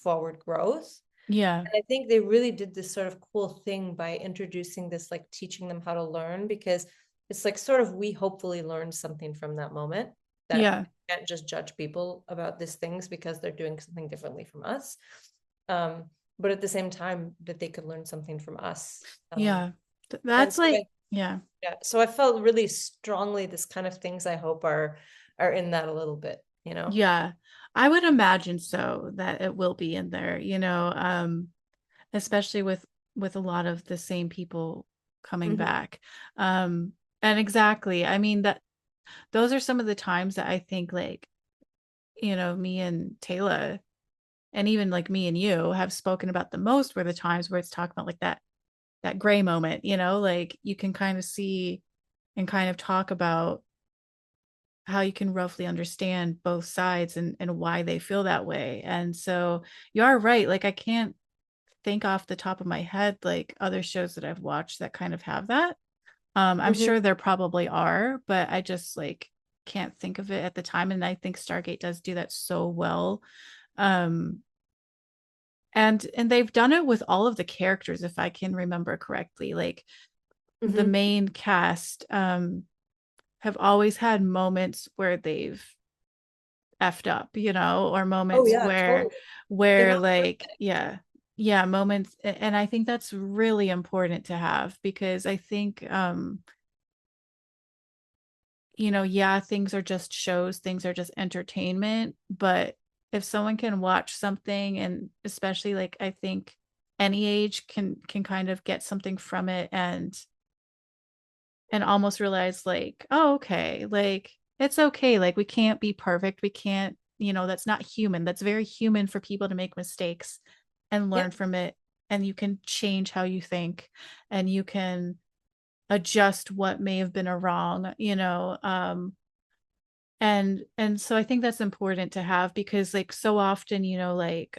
forward growth. Yeah. And I think they really did this sort of cool thing by introducing this, like teaching them how to learn, because it's like sort of we hopefully learned something from that moment, that Yeah. can't just judge people about these things because they're doing something differently from us. Um, but at the same time, that they could learn something from us. Yeah. And That's so like, yeah. yeah, so I felt really strongly this kind of things I hope are in that a little bit. Yeah. I would imagine so, that it will be in there, especially with a lot of the same people coming Hmm. back. Um, and exactly, I mean, that those are some of the times that I think, like, me and Taylor, and even like me and you have spoken about the most, were the times where it's talking about like that gray moment, like you can kind of see and kind of talk about how you can roughly understand both sides, and why they feel that way. And so you are right. Like, I can't think off the top of my head like other shows that I've watched that kind of have that. I'm Hmm. sure there probably are, but I just like can't think of it at the time, and I think Stargate does do that so well. um and they've done it with all of the characters, if I can remember correctly. Like the Mm-hmm. main cast have always had moments where they've effed up, or Oh moments yeah, totally. They're where not like, perfect. yeah, moments. And I think that's really important to have, because I think yeah, things are just shows, things are just entertainment, but if someone can watch something, and especially like, I think any age can kind of get something from it, and almost realize like, oh, okay, like it's okay, like we can't be perfect, we can't, that's not human, that's very human for people to make mistakes and Yeah. learn from it, and you can change how you think, and you can adjust what may have been a wrong, and so I think that's important to have, because like so often, like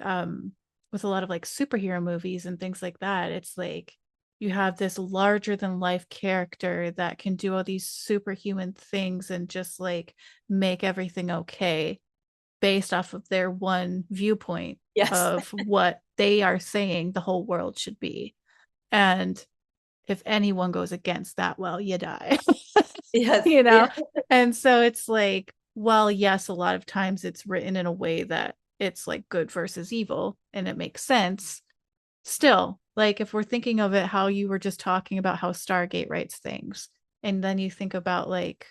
with a lot of like superhero movies and things like that, it's like you have this larger than life character that can do all these superhuman things and just like make everything okay based off of their one viewpoint Yes. of what they are saying the whole world should be. And if anyone goes against that, well, you die. Yes. you know Yeah. and so it's like, well, yes, a lot of times it's written in a way that it's like good versus evil, and it makes sense. Still, like if we're thinking of it how you were just talking about how Stargate writes things, and then you think about like,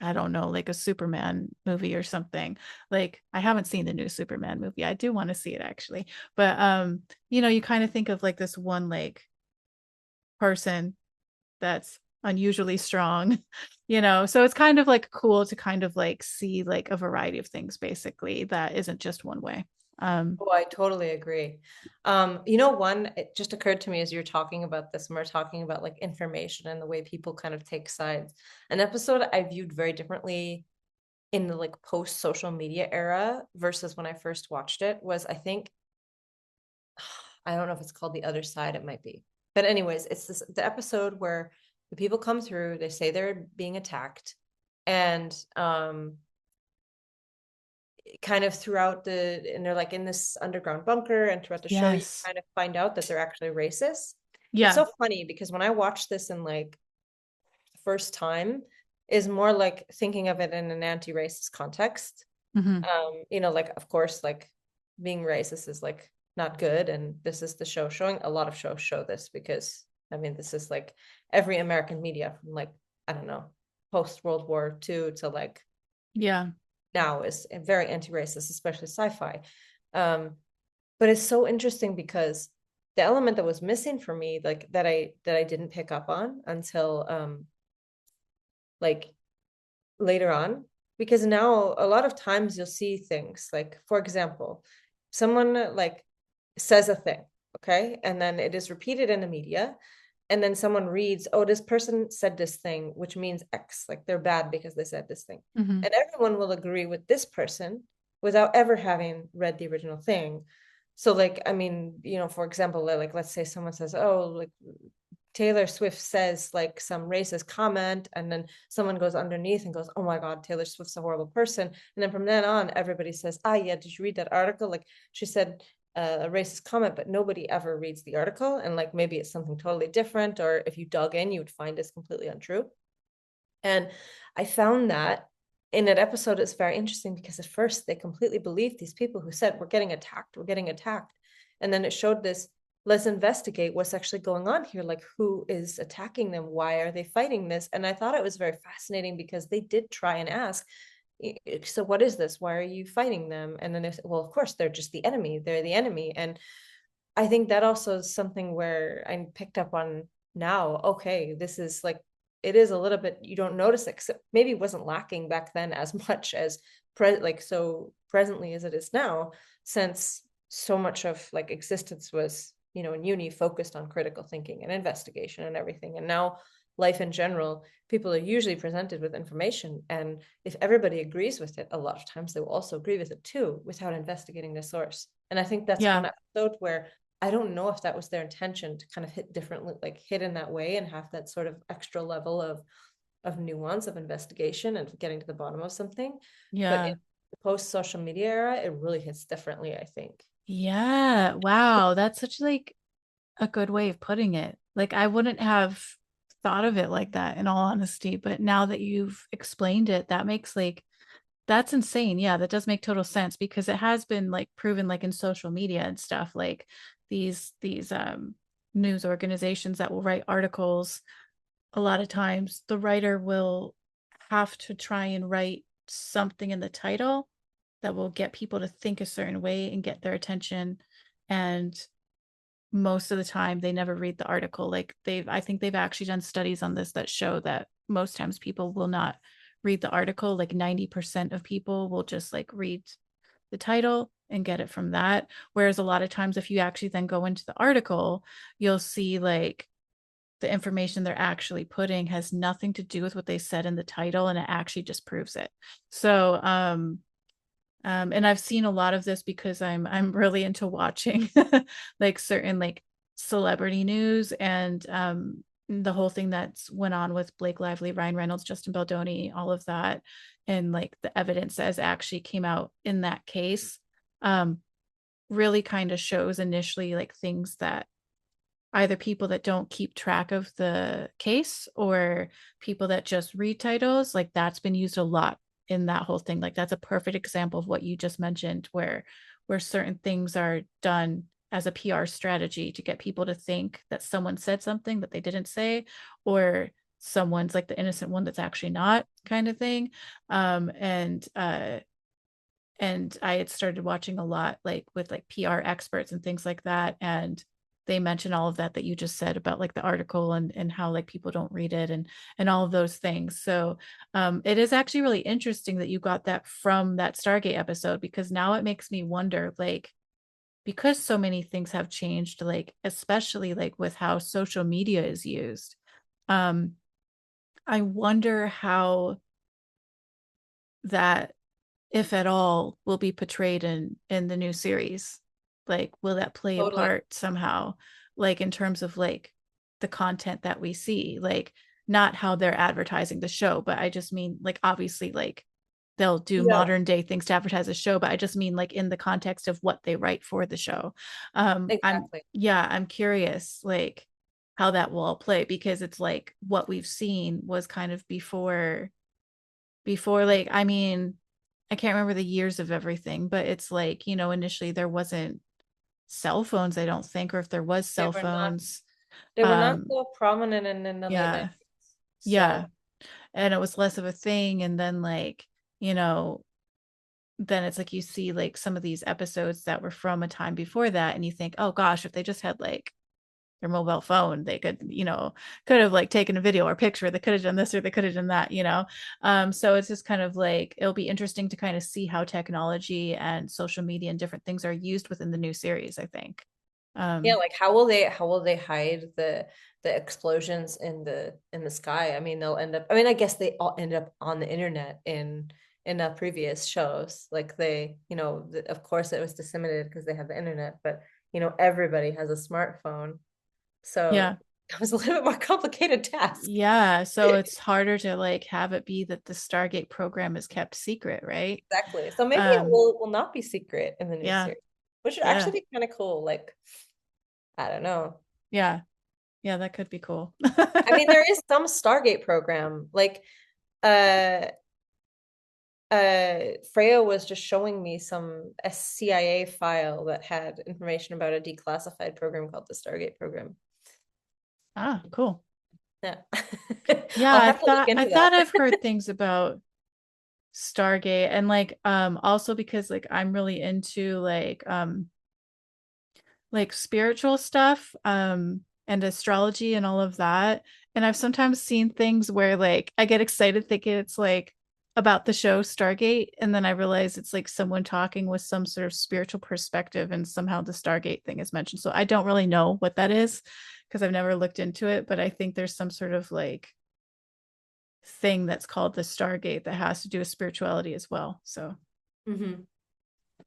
I don't know, like a Superman movie or something. Like I haven't seen the new Superman movie, I do want to see it actually. But you kind of think of like this one like person that's unusually strong, so it's kind of like cool to kind of like see like a variety of things basically that isn't just one way. Oh, I totally agree. One, it just occurred to me as you're talking about this, and we're talking about like information and the way people kind of take sides. An episode I viewed very differently in the like post social media era versus when I first watched it was, I think, I don't know if it's called The Other Side, it might be. But anyways, it's the episode where the people come through, they say they're being attacked, and kind of throughout and they're like in this underground bunker, and throughout the show you Yes. kind of find out that they're actually racist. It's Yeah. so funny because when I watched this in like the first time, is more like thinking of it in an anti-racist context. Hmm. Like of course, like being racist is like not good, and this is the show showing. A lot of shows show this because I mean this is like every American media from like, I don't know, post World War II to like Yeah. now is very anti-racist, especially sci-fi. Um, but it's so interesting because the element that was missing for me, like that I didn't pick up on until like later on, because now a lot of times you'll see things like, for example, someone like says a thing, okay, and then it is repeated in the media, and then someone reads, oh, this person said this thing, which means X, like they're bad because they said this thing. Hmm. And everyone will agree with this person without ever having read the original thing. So, like, I mean, for example, like, let's say someone says, oh, like, Taylor Swift says like some racist comment, and then someone goes underneath and goes, oh my God, Taylor Swift's a horrible person. And then from then on, everybody says, ah, yeah, did you read that article? Like she said a racist comment, but nobody ever reads the article. And like maybe it's something totally different, or if you dug in, you would find it's completely untrue. And I found that in that episode, it's very interesting because at first they completely believed these people who said, we're getting attacked, we're getting attacked. And then it showed this, let's investigate what's actually going on here. Like, who is attacking them? Why are they fighting this? And I thought it was very fascinating because they did try and ask, so what is this? Why are you fighting them? And then they said, well, of course, they're just the enemy. They're the enemy. And I think that also is something where I picked up on now. Okay, this is like, it is a little bit, you don't notice it, except maybe it wasn't lacking back then as much as like so presently as it is now, since so much of like existence was, in uni focused on critical thinking and investigation and everything. And now life in general, people are usually presented with information. And if everybody agrees with it, a lot of times they will also agree with it too, without investigating the source. And I think that's Yeah. one episode where I don't know if that was their intention to kind of hit differently, like hit in that way and have that sort of extra level of of nuance, of investigation, and getting to the bottom of something. But in Yeah. the post social media era, it really hits differently, I think. Yeah. Wow. That's such like a good way of putting it. Like I wouldn't have thought of it like that in all honesty, but now that you've explained it, that makes like that's insane. Yeah, that does make total sense because it has been like proven like in social media and stuff like these news organizations that will write articles, a lot of times the writer will have to try and write something in the title that will get people to think a certain way and get their attention. And most of the time they never read the article. Like I think they've actually done studies on this that show that most times people will not read the article. Like 90% of people will just like read the title and get it from that. Whereas a lot of times if you actually then go into the article, you'll see like the information they're actually putting has nothing to do with what they said in the title, and it actually just proves it. So and I've seen a lot of this because I'm really into watching like certain like celebrity news, and the whole thing that's went on with Blake Lively, Ryan Reynolds, Justin Baldoni, all of that, and like the evidence that has actually came out in that case, um really kind of shows initially like things that either people that don't keep track of the case or people that just read titles, like that's been used a lot in that whole thing. Like that's a perfect example of what you just mentioned, where certain things are done as a PR strategy to get people to think that someone said something that they didn't say, or someone's like the innocent one that's actually not, kind of thing. And I had started watching a lot like with like PR experts and things like that, and they mention all of that you just said about like the article and how like people don't read it and all of those things. So it is actually really interesting that you got that from that Stargate episode, because now it makes me wonder, like, because so many things have changed, like especially like with how social media is used, um I wonder how that, if at all, will be portrayed in the new series. Like will that play a Totally. part somehow, like in terms of like the content that we see, like not how they're advertising the show, but I just mean like obviously like they'll do Yeah, modern day things to advertise a show, but I just mean like in the context of what they write for the show. I'm exactly. Yeah, I'm curious like how that will all play, because it's like what we've seen was kind of before like, I mean, I can't remember the years of everything, but it's like, initially there wasn't cell phones, I don't think, or if there was They cell were not phones, they were not um so prominent in the late yeah, 90s. yeah, So and it was less of a thing. And then like, you know then it's like you see like some of these episodes that were from a time before that, and you think, oh gosh, if they just had like their mobile phone, they could have like taken a video or picture, they could have done this or they could have done that. So it's just kind of like it'll be interesting to kind of see how technology and social media and different things are used within the new series, I think. yeah, um like how will they hide the explosions in the sky? I mean, they'll end up, I mean, I guess they all end up on the internet in previous shows. Like they, of course it was disseminated because they have the internet, but everybody has a smartphone. So yeah, it was a little bit more complicated task. yeah, so it's harder to like have it be that the Stargate program is kept secret, right? Exactly. So maybe it um will not be secret in the new yeah, series, which would yeah, actually be kind of cool. Like, I don't know. yeah, yeah, that could be cool. I mean, there is some Stargate program. Like, uh, Freya was just showing me a CIA file that had information about a declassified program called the Stargate program. Ah, cool. Yeah. Yeah, I'll I have to look thought I into thought that. I've heard things about Stargate, and like also because like I'm really into like spiritual stuff, and astrology and all of that. And I've sometimes seen things where like I get excited thinking it's like about the show Stargate, and then I realize it's like someone talking with some sort of spiritual perspective, and somehow the Stargate thing is mentioned. So I don't really know what that is because I've never looked into it, but I think there's some sort of like thing that's called the Stargate that has to do with spirituality as well. So Mhm.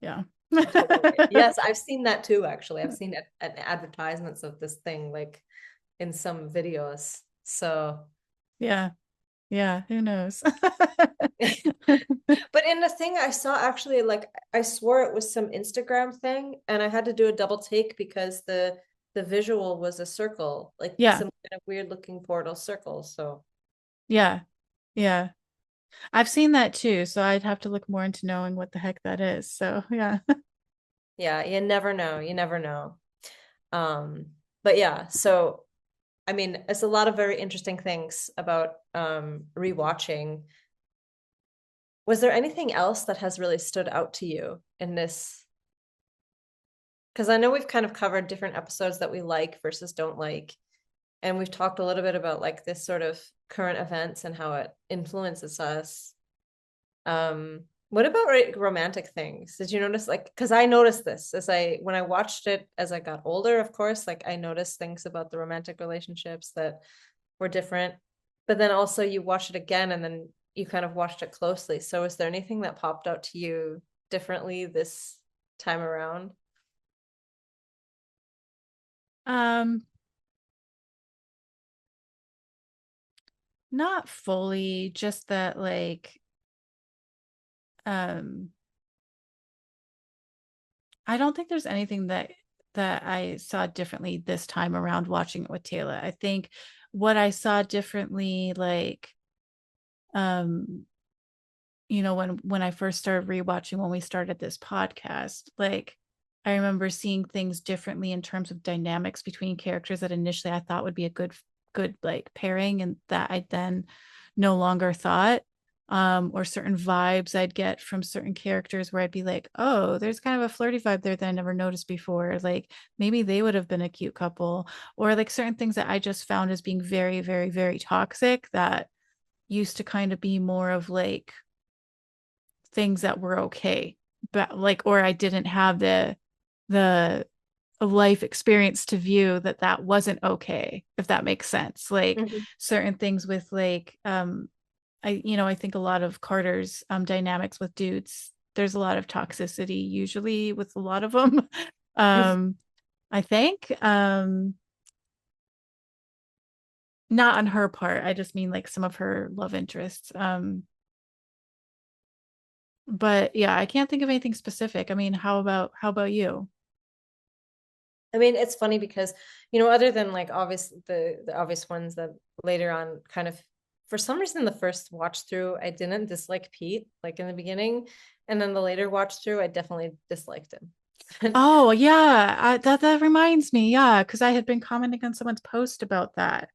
yeah. Totally. Yes, I've seen that too, actually. I've seen advertisements of this thing like in some videos. So Yeah. Yeah, who knows? But in the thing I saw, actually, like I swore it was some Instagram thing, and I had to do a double take because the visual was a circle, like Yeah, some kind of weird looking portal circle. So yeah, yeah. I've seen that too, so I'd have to look more into knowing what the heck that is. So yeah. yeah, you never know. You never know. But yeah, so I mean, it's a lot of very interesting things about rewatching. Was there anything else that has really stood out to you in this? Because I know we've kind of covered different episodes that we like versus don't like. And we've talked a little bit about like this sort of current events and how it influences us. What about romantic things? Did you notice, like, because I noticed this as when I watched it as I got older, of course, like I noticed things about the romantic relationships that were different. But then also you watch it again and then you kind of watched it closely. So is there anything that popped out to you differently this time around? Um, Not fully, just that like um I don't think there's anything that I saw differently this time around watching it with Taylor. I think what I saw differently, like um when I first started rewatching when we started this podcast, like I remember seeing things differently in terms of dynamics between characters that initially I thought would be a good like pairing, and that I then no longer thought. Or certain vibes I'd get from certain characters where I'd be like, oh, there's kind of a flirty vibe there that I never noticed before. Like maybe they would have been a cute couple, or like certain things that I just found as being very, very, very toxic that used to kind of be more of like things that were okay, but like, or I didn't have the life experience to view that that wasn't okay, if that makes sense. Like Mhm. certain things with like I think a lot of Carter's dynamics with dudes, there's a lot of toxicity usually with a lot of them. um I think not on her part, I just mean like some of her love interests. But yeah, I can't think of anything specific. I mean, how about you? I mean, it's funny because, other than like obvious the obvious ones that later on kind of for some reason the first watch through I didn't dislike Pete like in the beginning, and then the later watch through I definitely disliked him. Oh yeah, that reminds me. Yeah, because I had been commenting on someone's post about that.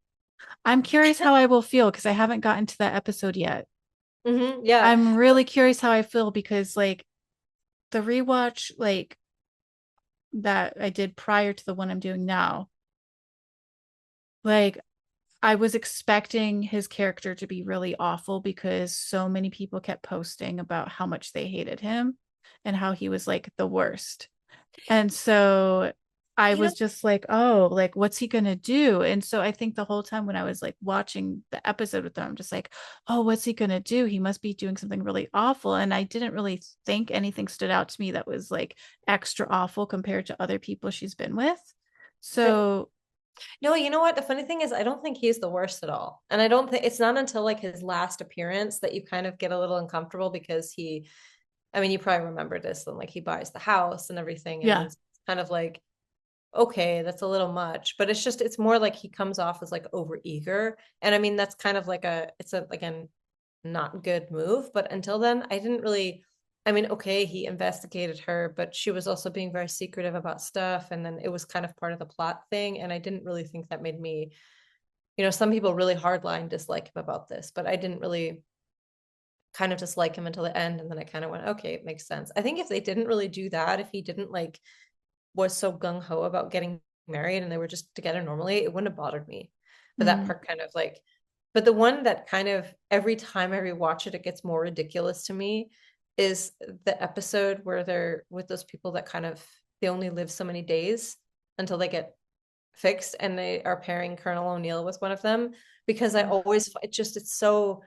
I'm curious how I will feel because I haven't gotten to that episode yet. Yeah. I'm really curious how I feel because like the rewatch like that I did prior to the one I'm doing now, like I was expecting his character to be really awful because so many people kept posting about how much they hated him and how he was like the worst. And so I You know, was just like, oh, like, what's he gonna do? And so I think the whole time when I was like watching the episode with them, I'm just like, oh, what's he gonna do? He must be doing something really awful. And I didn't really think anything stood out to me that was like extra awful compared to other people she's been with. no, So no, you know what? The funny thing is, I don't think he's the worst at all. And I don't think it's not until like his last appearance that you kind of get a little uncomfortable because I mean, you probably remember this, and like he buys the house and everything. And then yeah. it's kind of like, okay, that's a little much, but it's more like he comes off as like over eager. And I mean, that's kind of like it's a, like a not good move. But until then, I didn't really, I mean, okay, he investigated her, but she was also being very secretive about stuff. And then it was kind of part of the plot thing. And I didn't really think that made me, some people really hardline dislike him about this, but I didn't really kind of dislike him until the end. And then I kind of went, okay, it makes sense. I think if they didn't really do that, if he didn't like was so gung ho about getting married and they were just together normally, it wouldn't have bothered me. But that Mm. part kind of like, but the one that kind of every time I rewatch it, it gets more ridiculous to me is the episode where they're with those people that kind of they only live so many days until they get fixed, and they are pairing Colonel O'Neill with one of them because I always it's so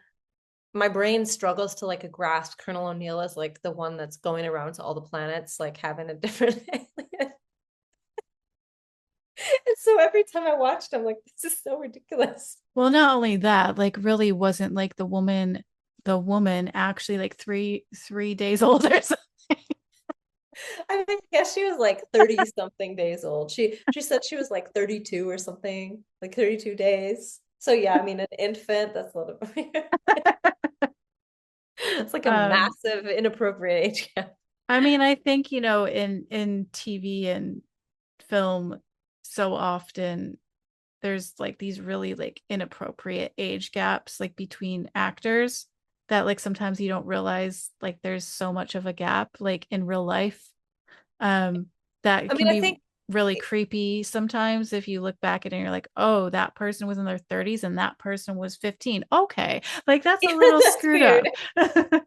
my brain struggles to like grasp Colonel O'Neill as like the one that's going around to all the planets like having a different alien. And so every time I watched, I'm like, this is so ridiculous. Well, not only that, like really wasn't like the woman actually like three days old or something. I think, guess she was like 30 something days old. She said she was like 32 or something, like 32 days. So yeah, I mean an infant, that's a little bit it's like a Um, massive inappropriate age gap. I mean, I think, in TV and film, so often there's like these really like inappropriate age gaps like between actors that like sometimes you don't realize like there's so much of a gap like in real life. um that I mean, can I be think really creepy sometimes if you look back at it and you're like, oh, that person was in their 30s and that person was 15. Okay, like that's a yeah, little that's screwed weird. up.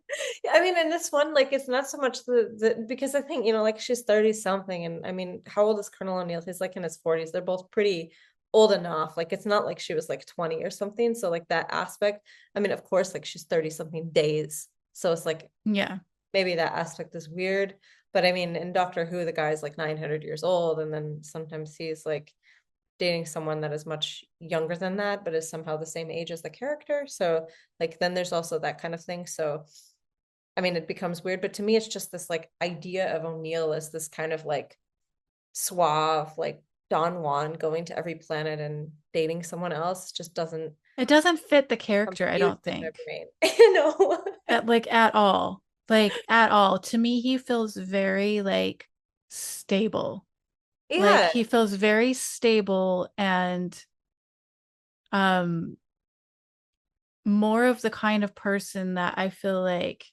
I mean, in this one, like it's not so much the because I think, like she's 30 something. And I mean, how old is Colonel O'Neill? He's like in his 40s. They're both pretty old enough. Like it's not like she was like 20 or something. So like that aspect, I mean, of course, like she's 30 something days. So it's like Yeah, maybe that aspect is weird. But I mean, in Doctor Who, the guy's like 900 years old, and then sometimes he's like dating someone that is much younger than that, but is somehow the same age as the character. So like then there's also that kind of thing. So I mean, it becomes weird, but to me, it's just this like idea of O'Neill as this kind of like suave, like Don Juan going to every planet and dating someone else just doesn't it doesn't fit the character, I compute don't in my think. brain. You know? At all, like at all. To me he feels very like stable. Like Yeah. he feels very stable and um more of the kind of person that I feel like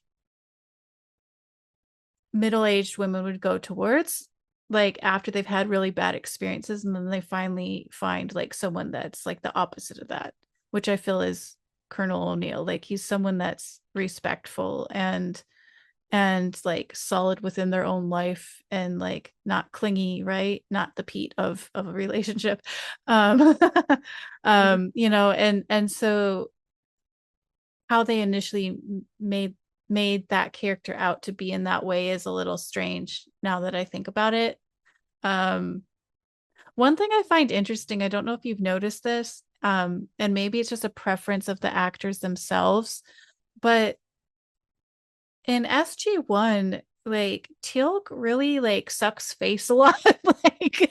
middle-aged women would go towards, like after they've had really bad experiences and then they finally find like someone that's like the opposite of that, which I feel is Colonel O'Neill. Like he's someone that's respectful and like solid within their own life and like not clingy, right? Not the Pete of a relationship. um Mhm. and so how they initially made that character out to be in that way is a little strange now that I think about it. Um, One thing I find interesting, I don't know if you've noticed this, and maybe it's just a preference of the actors themselves, but in SG1, like Teal'c really like sucks face a lot. Like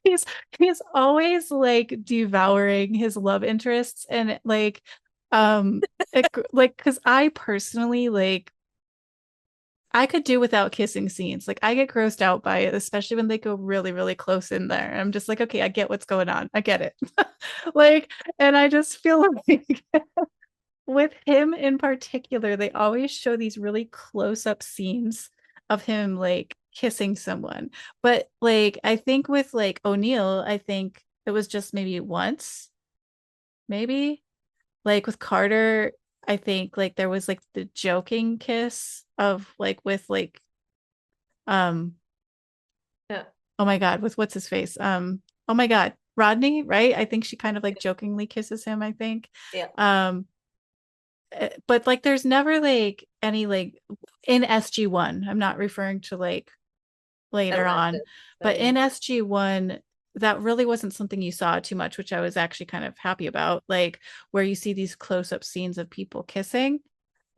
he's he's always like devouring his love interests and like because I personally like I could do without kissing scenes. Like I get grossed out by it, especially when they go really, really close in there. I'm just like, okay, I get what's going on. I get it. Like, and I just feel like with him in particular, they always show these really close-up scenes of him like kissing someone. But like I think with like O'Neill, I think it was just maybe once, maybe. Like with Carter, I think like there was like the joking kiss of like with like um Yeah. oh my God, with what's his face? Oh my God, Rodney, right? I think she kind of like jokingly kisses him, I think. Yeah. Um but like there's never like any like in SG1. I'm not referring to like later on, Atlantis. I but mean, in SG1 that really wasn't something you saw too much, which I was actually kind of happy about, like where you see these close-up scenes of people kissing.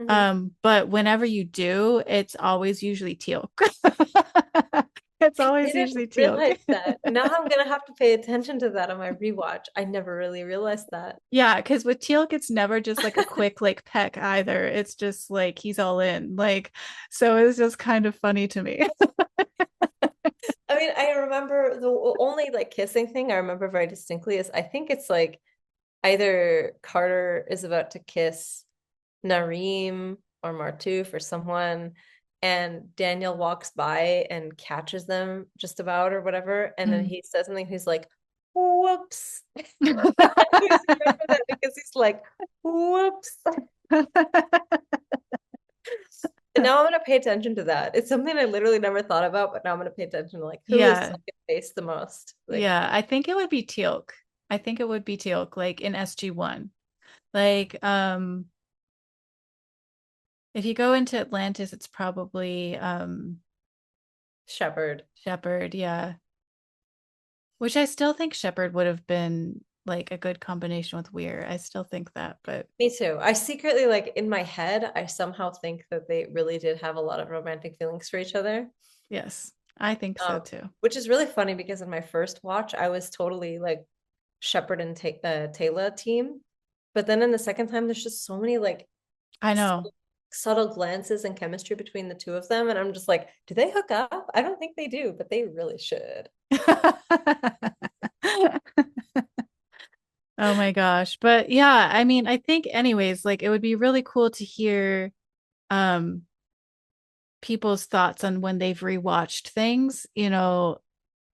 mhm. But whenever you do, it's always usually Teal'c. It's I always didn't usually Teal'c. realize that. Now I'm gonna have to pay attention to that on my rewatch. I never really realized that. Yeah, because with Teal'c, it's never just like a quick like peck either. It's just like he's all in. Like, so it's just kind of funny to me. I mean, I remember the only like kissing thing I remember very distinctly is I think it's like either Carter is about to kiss Nareem or Martouf or someone, and Daniel walks by and catches them just about or whatever, and then Mm. he says something. He's like, "Whoops." I always remember that because he's like, "Whoops." And now I'm gonna pay attention to that. It's something I literally never thought about, but now I'm gonna pay attention to like who is Yeah, second base the most. Like, yeah. I think it would be Teal'c. I think it would be Teal'c, like in SG1. Like, if you go into Atlantis, it's probably Shepard. Shepard, yeah. Which I still think Shepard would have been like a good combination with Weir. I still think that, but Me too. I secretly, like, in my head, I somehow think that they really did have a lot of romantic feelings for each other. yes, I think so too. Which is really funny because in my first watch, I was totally like Shepard and Taylor team. But then in the second time, there's just so many like I know. subtle, subtle glances and chemistry between the two of them. And I'm just like, do they hook up? I don't think they do, but they really should. Oh my gosh. But yeah, I mean, I think anyways, like it would be really cool to hear um people's thoughts on when they've rewatched things,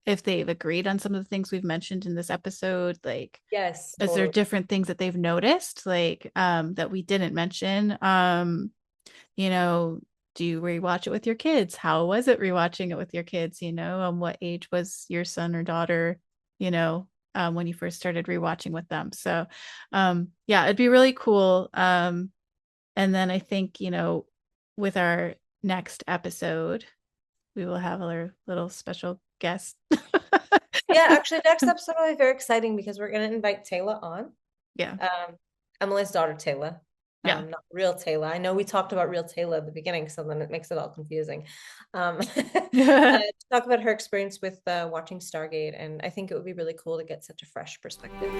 if they've agreed on some of the things we've mentioned in this episode, like Yes, is there totally. different things that they've noticed like that we didn't mention? You know, do you rewatch it with your kids? How was it rewatching it with your kids? What age was your son or daughter, when you first started rewatching with them? So yeah, it'd be really cool. And then I think, with our next episode, we will have our little special guest. Yeah, actually, next episode will be very exciting because we're going to invite Taylor on. Yeah. Emily's daughter, Taylor. Yeah. Not real Taylor. I know we talked about real Taylor at the beginning, so then it makes it all confusing. To talk about her experience with watching Stargate, and I think it would be really cool to get such a fresh perspective.